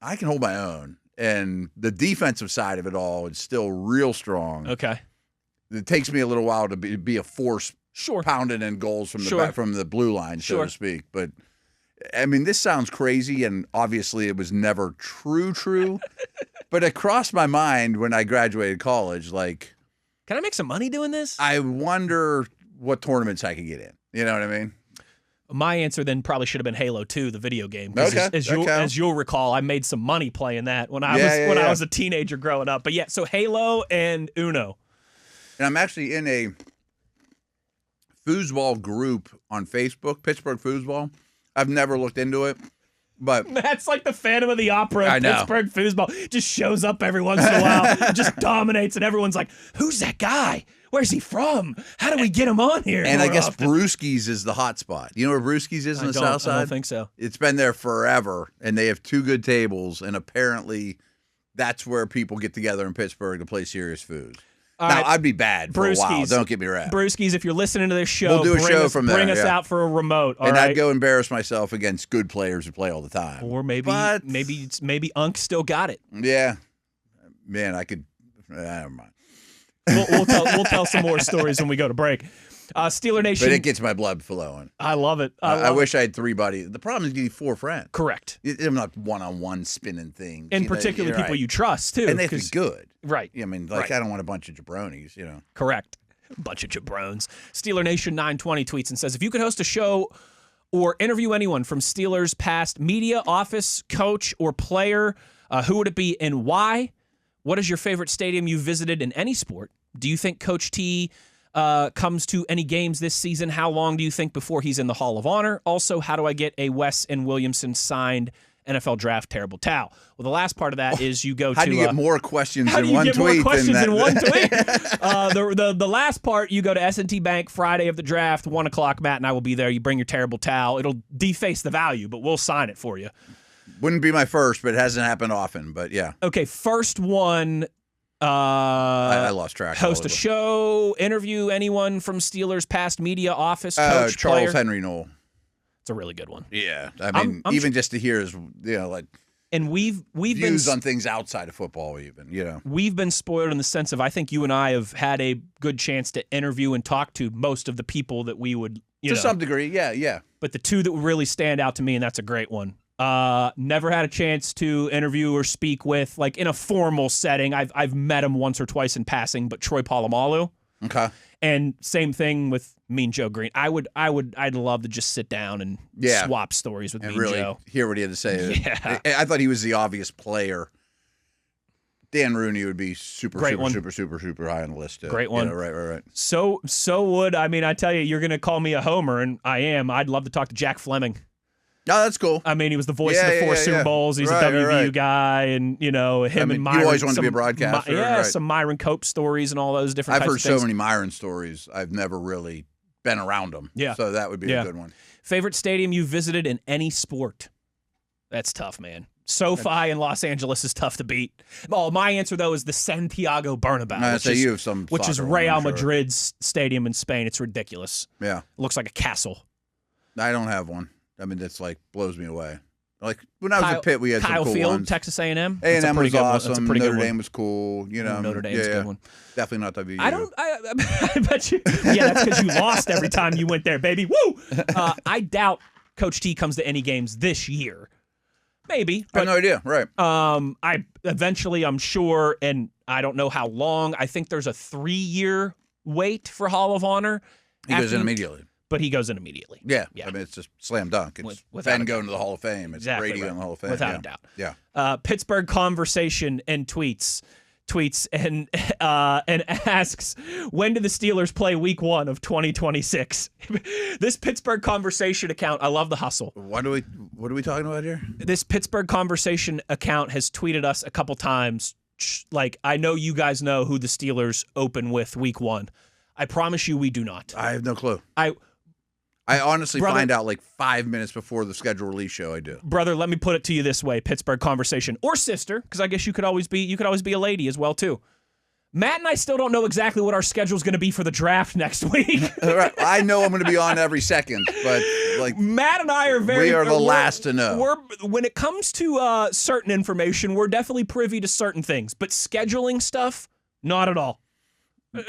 I can hold my own. And the defensive side of it all is still real strong. Okay. It takes me a little while to be a force pounding in goals from the blue line, so to speak. But I mean, this sounds crazy, and obviously it was never true. But it crossed my mind when I graduated college, like, can I make some money doing this? I wonder what tournaments I could get in. You know what I mean? My answer then probably should have been Halo 2, the video game. Okay, as you'll recall, I made some money playing that when I was a teenager growing up. But yeah, so Halo and Uno. And I'm actually in a foosball group on Facebook, Pittsburgh Foosball. I've never looked into it, but that's like the Phantom of the Opera I of know. Pittsburgh foosball. Just shows up every once in a while, just dominates, and everyone's like, "Who's that guy? Where's he from? How do we get him on here? And I guess often? Brewski's is the hot spot. You know where Brewski's is on the south side? I don't think so. It's been there forever, and they have 2 good tables, and apparently that's where people get together in Pittsburgh to play serious foods. Now, right. I'd be bad for a while. Don't get me wrong. Brewskis, if you're listening to this show, we'll do a show from there. Bring us out for a remote. And I'd go embarrass myself against good players who play all the time. Or maybe Unk still got it. Yeah. Man, I could. Never mind. We'll tell some more stories when we go to break. Steeler Nation. But it gets my blood flowing. I love it. I wish I had 3 buddies. The problem is you need 4 friends. Correct. I'm not one-on-one spinning things. And particularly people you trust, too. And they have to be good. Right. I mean, I don't want a bunch of jabronis, Correct. Bunch of jabrones. Steeler Nation 920 tweets and says, if you could host a show or interview anyone from Steelers past media, office, coach, or player, who would it be and why? What is your favorite stadium you visited in any sport? Do you think Coach T comes to any games this season? How long do you think before he's in the Hall of Honor? Also, how do I get a Wes and Williamson signed NFL Draft Terrible Towel? Well, the last part of that is you go to... How do you get more questions in one tweet? How do you get more questions in one tweet? The last part, you go to S&T Bank Friday of the draft, 1 o'clock. Matt and I will be there. You bring your terrible towel. It'll deface the value, but we'll sign it for you. Wouldn't be my first, but it hasn't happened often, but yeah. Okay, first one... I lost track. Host a show, interview anyone from Steelers past media, office, coach, Charles player. Henry Knoll. It's a really good one. Yeah, I mean, even just to hear his, and we've views on things outside of football, even we've been spoiled in the sense of I think you and I have had a good chance to interview and talk to most of the people that we would to some degree, yeah. But the 2 that would really stand out to me, and that's a great one. Never had a chance to interview or speak with, like in a formal setting. I've met him once or twice in passing, but Troy Polamalu. Okay. And same thing with Mean Joe Green. I'd love to just sit down and swap stories with Mean really Joe. Hear what he had to say. Yeah. I thought he was the obvious player. Dan Rooney would be super high on the list. Great one. Yeah, right. So would, I mean, I tell you, you're going to call me a homer, and I am. I'd love to talk to Jack Fleming. Oh, that's cool. I mean, he was the voice of the 4 Super Bowls. He's a WVU guy, and and Myron. You always wanted to be a broadcaster. Some Myron Cope stories and all those different. I've types heard of things. so many Myron stories. I've never really been around them. Yeah, so that would be a good one. Favorite stadium you visited in any sport? That's tough, man. SoFi in Los Angeles is tough to beat. Oh, my answer though is the Santiago Bernabeu, which is Real Madrid's stadium in Spain. It's ridiculous. Yeah, it looks like a castle. I don't have one. I mean, that's blows me away. Like when I was at Pitt, we had some cool Field, ones. Texas A&M. A&M was awesome. Notre Dame was cool. Notre Dame's a good one. Definitely not WVU. I bet you. Yeah, that's because you lost every time you went there, baby. Woo! I doubt Coach T comes to any games this year. Maybe. I have no idea. Right. I'm sure, and I don't know how long. I think there's a 3-year wait for Hall of Honor. He goes in immediately. But he goes in immediately. Yeah. I mean, it's just slam dunk. It's Ben going to the Hall of Fame. It's Brady going to the Hall of Fame. Without a doubt. Yeah. Pittsburgh Conversation and tweets and asks, when do the Steelers play Week 1 of 2026? This Pittsburgh Conversation account, I love the hustle. What are we talking about here? This Pittsburgh Conversation account has tweeted us a couple times. Like, I know you guys know who the Steelers open with Week 1. I promise you we do not. I have no clue. I honestly find out 5 minutes before the schedule release show. I do. Brother, let me put it to you this way, Pittsburgh Conversation, or sister, because I guess you could always be a lady as well too. Matt and I still don't know exactly what our schedule is going to be for the draft next week. Right. I know I'm going to be on every second, but Matt and I are we are the last to know. When it comes to certain information, we're definitely privy to certain things, but scheduling stuff, not at all.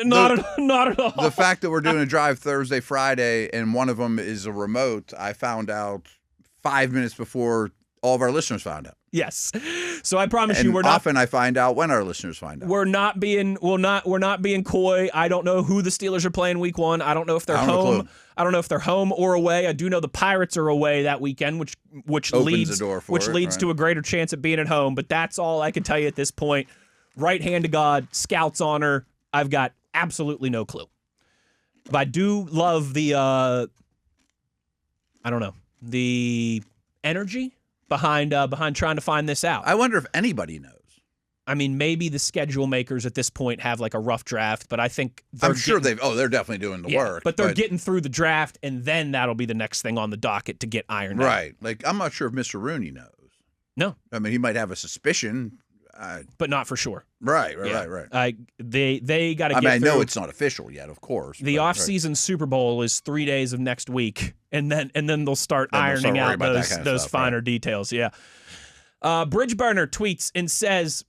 Not at all. The fact that we're doing a drive Thursday, Friday, and one of them is a remote, I found out 5 minutes before all of our listeners found out. Yes. So I promise and you, we're not. Often I find out when our listeners find out. We're not being coy. I don't know who the Steelers are playing Week 1. I don't know if they're home. I don't know if they're home or away. I do know the Pirates are away that weekend, which leads to a greater chance of being at home. But that's all I can tell you at this point. Right hand to God, Scouts honor. I've got absolutely no clue. But I do love the the energy behind trying to find this out. I wonder if anybody knows. I mean, maybe the schedule makers at this point have like a rough draft, but I think I'm sure they're definitely doing the work. But they're getting through the draft, and then that'll be the next thing on the docket to get ironed out. Right. Like, I'm not sure if Mr. Rooney knows. No. I mean, he might have a suspicion. But not for sure. Right. They got to get I through. know it's not official yet, of course. The off-season Super Bowl is 3 days of next week, and then they'll start ironing out those finer details. Yeah. Bridgeburner tweets and says,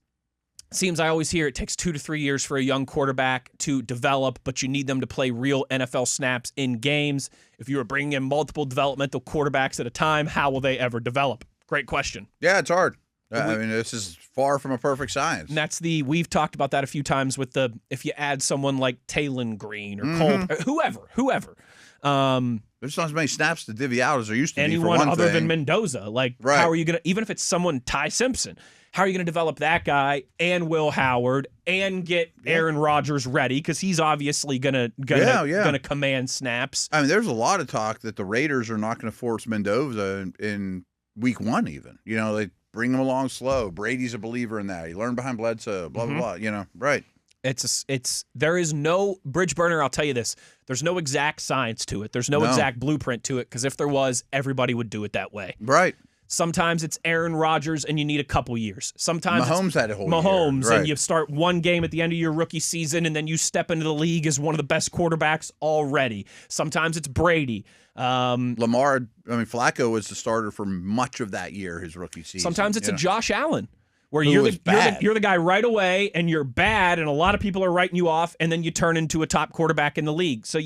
seems I always hear it takes 2 to 3 years for a young quarterback to develop, but you need them to play real NFL snaps in games. If you were bringing in multiple developmental quarterbacks at a time, how will they ever develop? Great question. Yeah, it's hard. I mean, this is far from a perfect science. And we've talked about that a few times with if you add someone like Taylon Green or Cole, whoever. There's not as many snaps to divvy out as there used to be. Anyone for one other thing. than Mendoza. Like, how are you going to, even if it's someone, Ty Simpson, how are you going to develop that guy and Will Howard and get Aaron Rodgers ready? Because he's obviously going to command snaps. I mean, there's a lot of talk that the Raiders are not going to force Mendoza in week 1 even. You know, they bring him along slow. Brady's a believer in that. He learned behind Bledsoe, blah, blah, blah. You know, right. There is no Bridgeburner. I'll tell you this. There's no exact science to it. There's no exact blueprint to it, because if there was, everybody would do it that way. Right. Sometimes it's Aaron Rodgers and you need a couple years. Sometimes Mahomes had a whole Mahomes year. And you start one game at the end of your rookie season and then you step into the league as one of the best quarterbacks already. Sometimes it's Brady. Lamar, I mean, Flacco was the starter for much of that year, his rookie season. Sometimes it's a Josh Allen, where you're the guy right away and you're bad and a lot of people are writing you off, and then you turn into a top quarterback in the league. So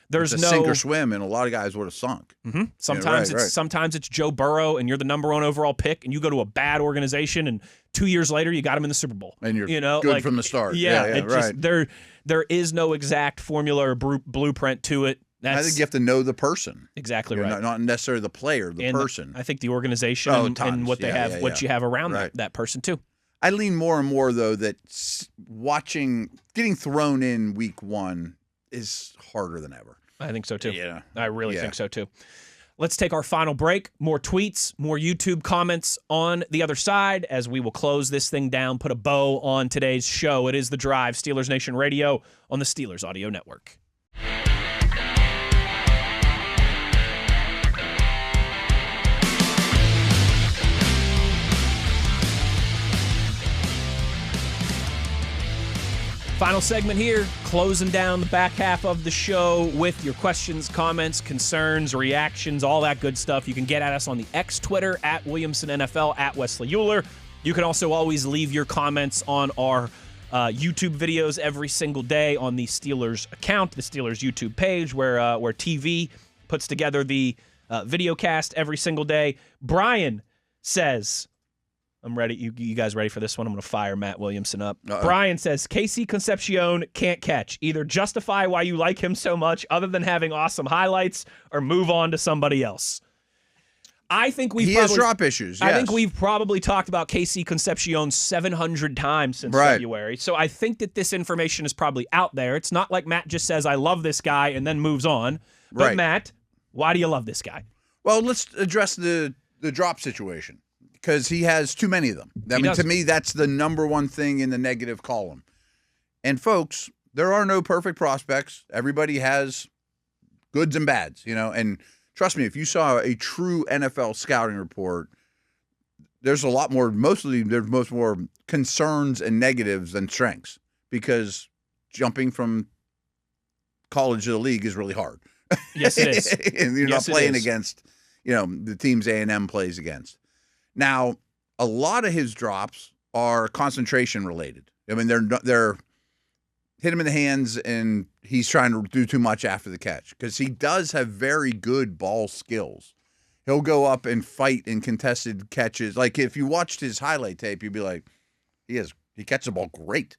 there's it's no sink or swim, and a lot of guys would have sunk. Mm-hmm. Sometimes it's Joe Burrow and you're the number 1 overall pick and you go to a bad organization and 2 years later you got him in the Super Bowl. And you're good from the start. There is no exact formula or blueprint to it. I think you have to know the person. Exactly right. Not necessarily the player, the person. I think the organization and what they have, what you have around that person too. I lean more and more, though, that getting thrown in week 1 is harder than ever. I think so too. Yeah. I really think so too. Let's take our final break. More tweets, more YouTube comments on the other side as we will close this thing down, put a bow on today's show. It is The Drive, Steelers Nation Radio on the Steelers Audio Network. Final segment here, closing down the back half of the show with your questions, comments, concerns, reactions, all that good stuff. You can get at us on the X Twitter, at Williamson NFL, at Wesley Uhler. You can also always leave your comments on our YouTube videos every single day on the Steelers account, the Steelers YouTube page, where TV puts together the video cast every single day. Brian says, I'm ready. You guys ready for this one? I'm going to fire Matt Williamson up. Brian says, Casey Concepcion can't catch. Either justify why you like him so much other than having awesome highlights or move on to somebody else. I think he has drop issues. Yes. I think we've probably talked about Casey Concepcion 700 times since February. So I think that this information is probably out there. It's not like Matt just says, I love this guy and then moves on. But Matt, why do you love this guy? Well, let's address the drop situation. Because he has too many of them. To me, that's the number one thing in the negative column. And folks, there are no perfect prospects. Everybody has goods and bads, And trust me, if you saw a true NFL scouting report, there's a lot more. There's most more concerns and negatives than strengths, because jumping from college to the league is really hard. Yes, it is. And you're not playing against, the teams A&M plays against. Now, a lot of his drops are concentration related. I mean, they're hit him in the hands, and he's trying to do too much after the catch, because he does have very good ball skills. He'll go up and fight in contested catches. Like, if you watched his highlight tape, you'd be like, he catches the ball great,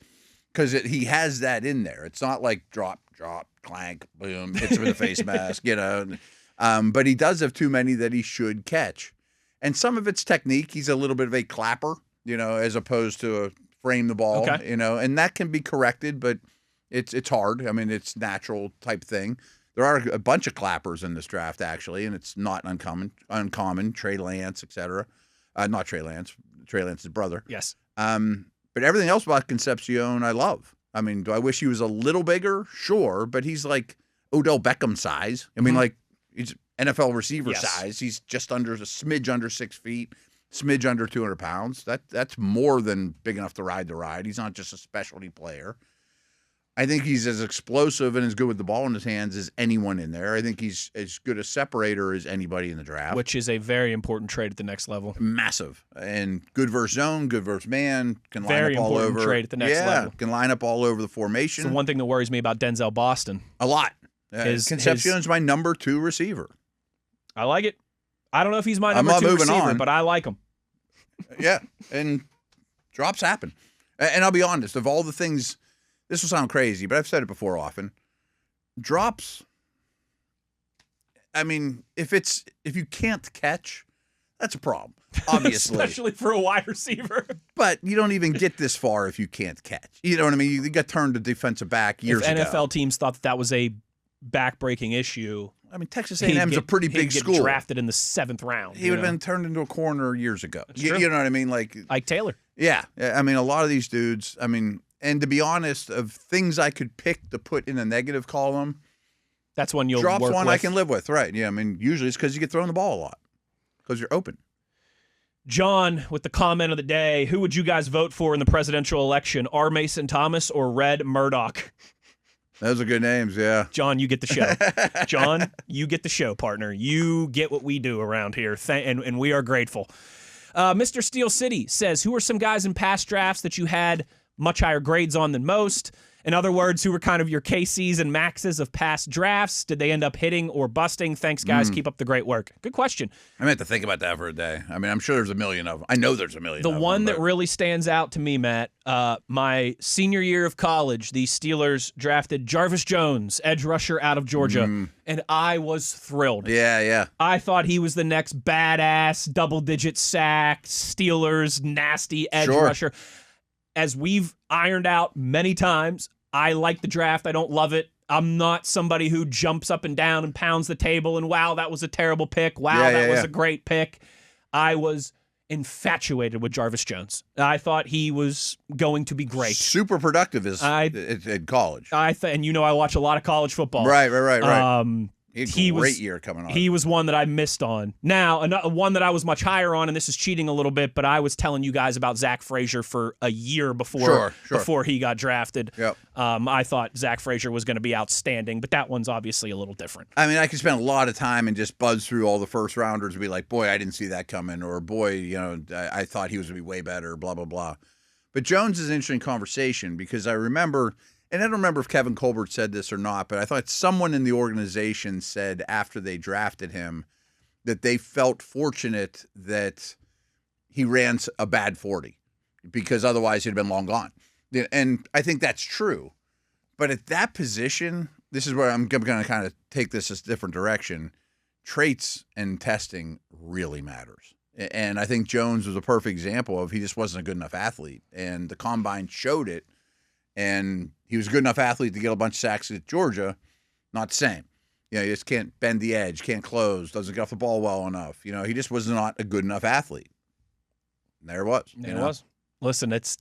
because he has that in there. It's not like drop, clank, boom, hits him in the face mask, But he does have too many that he should catch. And some of it's technique. He's a little bit of a clapper, as opposed to a frame the ball, and that can be corrected, but it's hard. I mean, it's natural type thing. There are a bunch of clappers in this draft, actually, and it's not uncommon. Trey Lance, etc. Not Trey Lance. Trey Lance's brother. Yes. But But everything else about Concepcion, I love. I mean, do I wish he was a little bigger? Sure, but he's like Odell Beckham size. I mean, like he's NFL receiver size. He's just a smidge under 6 feet, smidge under 200 pounds. That's more than big enough to ride the ride. He's not just a specialty player. I think he's as explosive and as good with the ball in his hands as anyone in there. I think he's as good a separator as anybody in the draft. Which is a very important trade at the next level. Massive. And good versus zone, good versus man, can line very up all over. Very important trade at the next level. Can line up all over the formation. So one thing that worries me about Denzel Boston. A lot. Concepcion's my number 2 receiver. I like it. I don't know if he's my number 2 receiver, but I like him. Yeah, and drops happen. And I'll be honest, of all the things, this will sound crazy, but I've said it before often. Drops, I mean, if you can't catch, that's a problem, obviously. Especially for a wide receiver. But you don't even get this far if you can't catch. You know what I mean? You got turned to defensive back years ago. If NFL teams thought that was a back-breaking issue, I mean, Texas A&M's a pretty big school. He'd get drafted in the 7th round. He would have been turned into a corner years ago. You know what I mean? Like Ike Taylor. Yeah. I mean, a lot of these dudes, I mean, and to be honest, of things I could pick to put in a negative column, that's one you'll drops work one with. I can live with, right? Yeah, I mean, usually it's because you get thrown the ball a lot because you're open. John, with the comment of the day, who would you guys vote for in the presidential election, R. Mason Thomas or Red Murdoch? Those are good names, yeah. John, you get the show. John, you get the show, partner. You get what we do around here, and we are grateful. Mr. Steel City says, who are some guys in past drafts that you had much higher grades on than most? In other words, who were kind of your KCs and Maxes of past drafts? Did they end up hitting or busting? Thanks, guys. Keep up the great work. Good question. I meant to think about that for a day. I mean, I'm sure there's a million of them. I know there's a million of them. The one that really stands out to me, Matt, my senior year of college, the Steelers drafted Jarvis Jones, edge rusher out of Georgia, and I was thrilled. Yeah. I thought he was the next badass, double-digit sack, Steelers, nasty edge rusher. As we've ironed out many times, I like the draft. I don't love it. I'm not somebody who jumps up and down and pounds the table and, wow, that was a terrible pick. Wow, that was a great pick. I was infatuated with Jarvis Jones. I thought he was going to be great. Super productive in college. And you know I watch a lot of college football. Right. He had a great year coming on. He was one that I missed on. Now, one that I was much higher on, and this is cheating a little bit, but I was telling you guys about Zach Frazier for a year before he got drafted. Yep. I thought Zach Frazier was going to be outstanding, but that one's obviously a little different. I mean, I could spend a lot of time and just buzz through all the first rounders and be like, boy, I didn't see that coming, or boy, I thought he was going to be way better, blah, blah, blah. But Jones is an interesting conversation because I remember – and I don't remember if Kevin Colbert said this or not, but I thought someone in the organization said after they drafted him that they felt fortunate that he ran a bad 40 because otherwise he'd have been long gone. And I think that's true. But at that position, this is where I'm going to kind of take this a different direction. Traits and testing really matters. And I think Jones was a perfect example of he just wasn't a good enough athlete. And the combine showed it. And he was a good enough athlete to get a bunch of sacks at Georgia. Not the same. He just can't bend the edge, can't close, doesn't get off the ball well enough. He just was not a good enough athlete. And there it was. There it was. Listen, this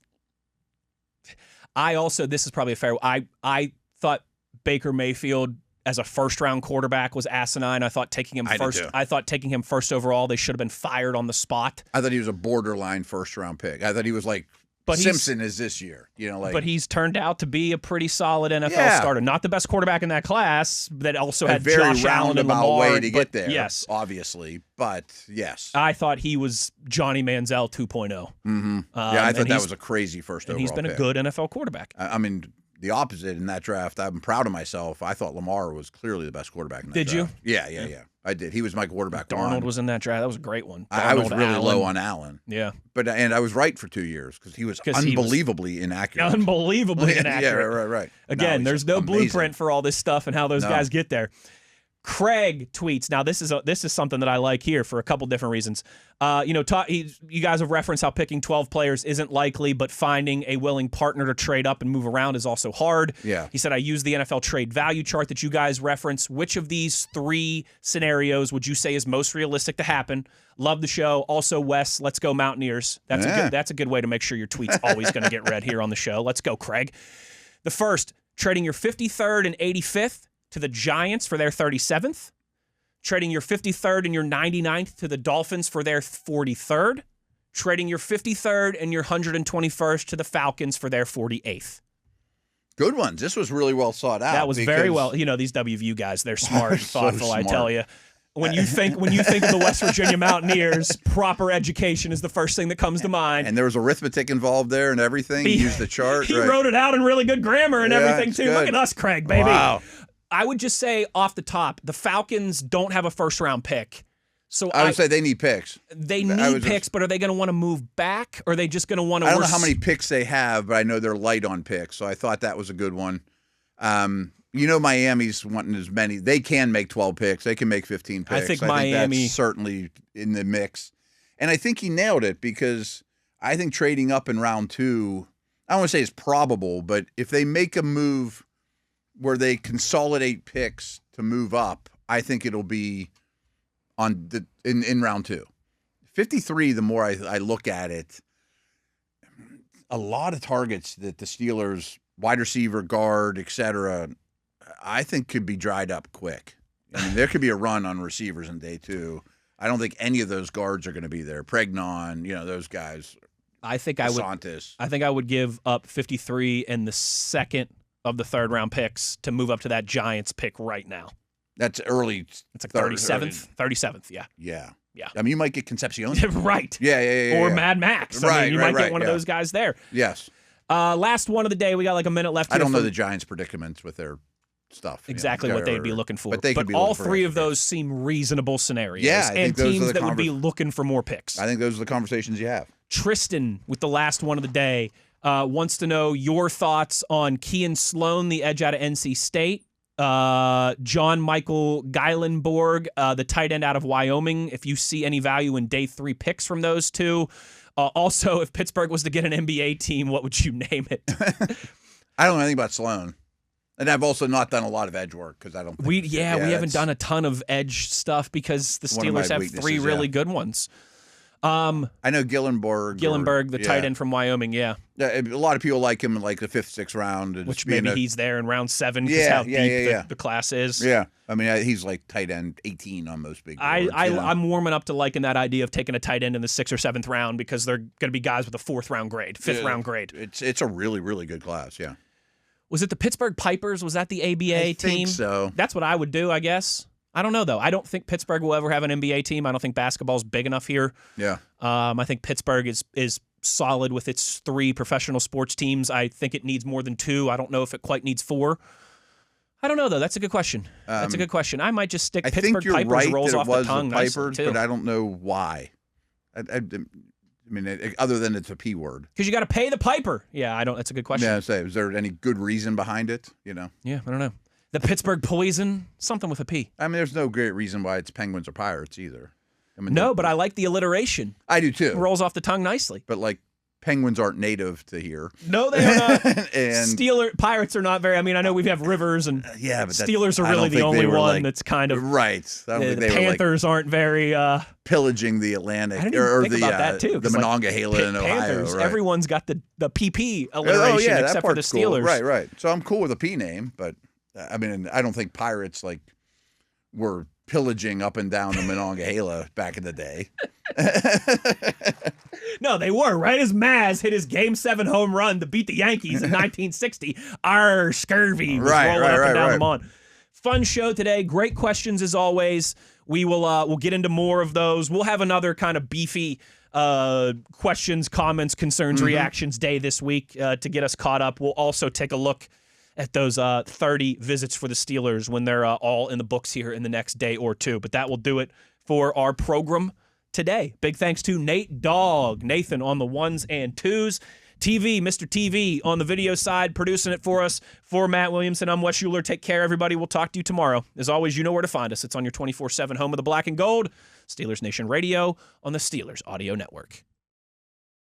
is probably a fair. I thought Baker Mayfield as a first-round quarterback was asinine. I thought taking him first. I thought taking him first overall, they should have been fired on the spot. I thought he was a borderline first-round pick. I thought he was like. But Simpson is this year, But he's turned out to be a pretty solid NFL starter. Not the best quarterback in that class. That also had Josh Allen and Lamar. Way to get there. Yes, obviously, but yes, I thought he was Johnny Manziel 2.0. Mm-hmm. I thought that was a crazy first overall. He's been a good NFL quarterback. I mean, the opposite in that draft. I'm proud of myself. I thought Lamar was clearly the best quarterback in that draft. Did you? Yeah. I did. He was my quarterback. Darnold was in that draft. That was a great one. I was really low on Allen. Yeah. And I was right for 2 years because he was unbelievably inaccurate. Unbelievably inaccurate. Yeah, right. Again, there's no blueprint for all this stuff and how those guys get there. Craig tweets. Now, this is something that I like here for a couple different reasons. Todd, you guys have referenced how picking 12 players isn't likely, but finding a willing partner to trade up and move around is also hard. Yeah. He said, I use the NFL trade value chart that you guys reference. Which of these 3 scenarios would you say is most realistic to happen? Love the show. Also, Wes, let's go Mountaineers. That's a good way to make sure your tweet's always going to get read here on the show. Let's go, Craig. The first, trading your 53rd and 85th to the Giants for their 37th, trading your 53rd and your 99th to the Dolphins for their 43rd, trading your 53rd and your 121st to the Falcons for their 48th. Good ones. This was really well thought out. That was very well. These WVU guys, they're smart, thoughtful, smart. I tell you. When you think of the West Virginia Mountaineers, proper education is the first thing that comes to mind. And there was arithmetic involved there and everything. He used the chart. He wrote it out in really good grammar and everything, too. Good. Look at us, Craig, baby. Wow. I would just say off the top, the Falcons don't have a first-round pick. So I would say they need picks. They need picks, but are they going to want to move back? Or are they just going to want to... I don't know how many picks they have, but I know they're light on picks. So I thought that was a good one. Miami's wanting as many. They can make 12 picks. They can make 15 picks. I think Miami... that's certainly in the mix. And I think he nailed it because I think trading up in round 2, I don't want to say it's probable, but if they make a move where they consolidate picks to move up, I think it'll be in round 2. 53, the more I look at it, a lot of targets that the Steelers, wide receiver, guard, etc., I think could be dried up quick. I mean, there could be a run on receivers in day 2. I don't think any of those guards are going to be there. Pregnon, those guys. I think I would give up 53 and the second of the third-round picks to move up to that Giants pick right now. That's early. It's like 37th. 37th, yeah. Yeah. Yeah. I mean, you might get Concepcion. Right. Yeah. Or Mad Max. You might get one of those guys there. Yes. Last one of the day. We got like a minute left here. I don't know the Giants' predicaments with their stuff. Exactly what they'd be looking for. But all 3 of those seem reasonable scenarios. Yeah, and teams that would be looking for more picks. I think those are the conversations you have. Tristan, with the last one of the day, wants to know your thoughts on Kean Sloan, the edge out of NC State. John Michael Geilenborg, the tight end out of Wyoming, if you see any value in day 3 picks from those 2. Also, if Pittsburgh was to get an NBA team, what would you name it? I don't know anything about Sloan. And I've also not done a lot of edge work because I don't think... We haven't done a ton of edge stuff because the Steelers have 3 really good ones. I know Gillenberg, the tight end from Wyoming, yeah. A lot of people like him in like the 5th, 6th round. Which maybe he's there in round 7 because how deep the class is. Yeah. I mean, he's like tight end 18 on most big boards. I'm warming up to liking that idea of taking a tight end in the 6th or 7th round because they're going to be guys with a 4th round grade, 5th round grade. It's a really, really good class, yeah. Was it the Pittsburgh Pipers? Was that the ABA team? I think so. That's what I would do, I guess. I don't know, though. I don't think Pittsburgh will ever have an NBA team. I don't think basketball's big enough here. Yeah. I think Pittsburgh is solid with its 3 professional sports teams. I think it needs more than 2. I don't know if it quite needs 4. I don't know, though. That's a good question. That's a good question. I might just stick Pittsburgh Pipers rolls off the tongue. I think you're right that it was the Pipers, but I don't know why. I mean, other than it's a P word. Because you got to pay the piper. Yeah, I don't. That's a good question. Yeah, is there any good reason behind it? Yeah, I don't know. The Pittsburgh Poison, something with a P. I mean, there's no great reason why it's Penguins or Pirates either. I mean, no, but I like the alliteration. I do too. It rolls off the tongue nicely. But like, Penguins aren't native to here. No, they are not. And Pirates are not very. I mean, I know we have Rivers and but Steelers are really the only one that's kind of right. I don't think the Panthers aren't very pillaging the Atlantic or the that too, the Monongahela in Ohio. Right. Everyone's got the PP alliteration except for the Steelers. Cool. Right. So I'm cool with a P name, but I mean, I don't think Pirates were pillaging up and down the Monongahela back in the day. No, they were, right as Maz hit his Game 7 home run to beat the Yankees in 1960. Our scurvy was rolling up and down the lawn. Fun show today. Great questions as always. We'll get into more of those. We'll have another kind of beefy questions, comments, concerns, reactions day this week to get us caught up. We'll also take a look at those 30 visits for the Steelers when they're all in the books here in the next day or two. But that will do it for our program today. Big thanks to Nathan on the 1s and 2s. TV, Mr. TV on the video side, producing it for us. For Matt Williamson, I'm Wes Uhler. Take care, everybody. We'll talk to you tomorrow. As always, you know where to find us. It's on your 24/7 home of the Black and Gold, Steelers Nation Radio on the Steelers Audio Network.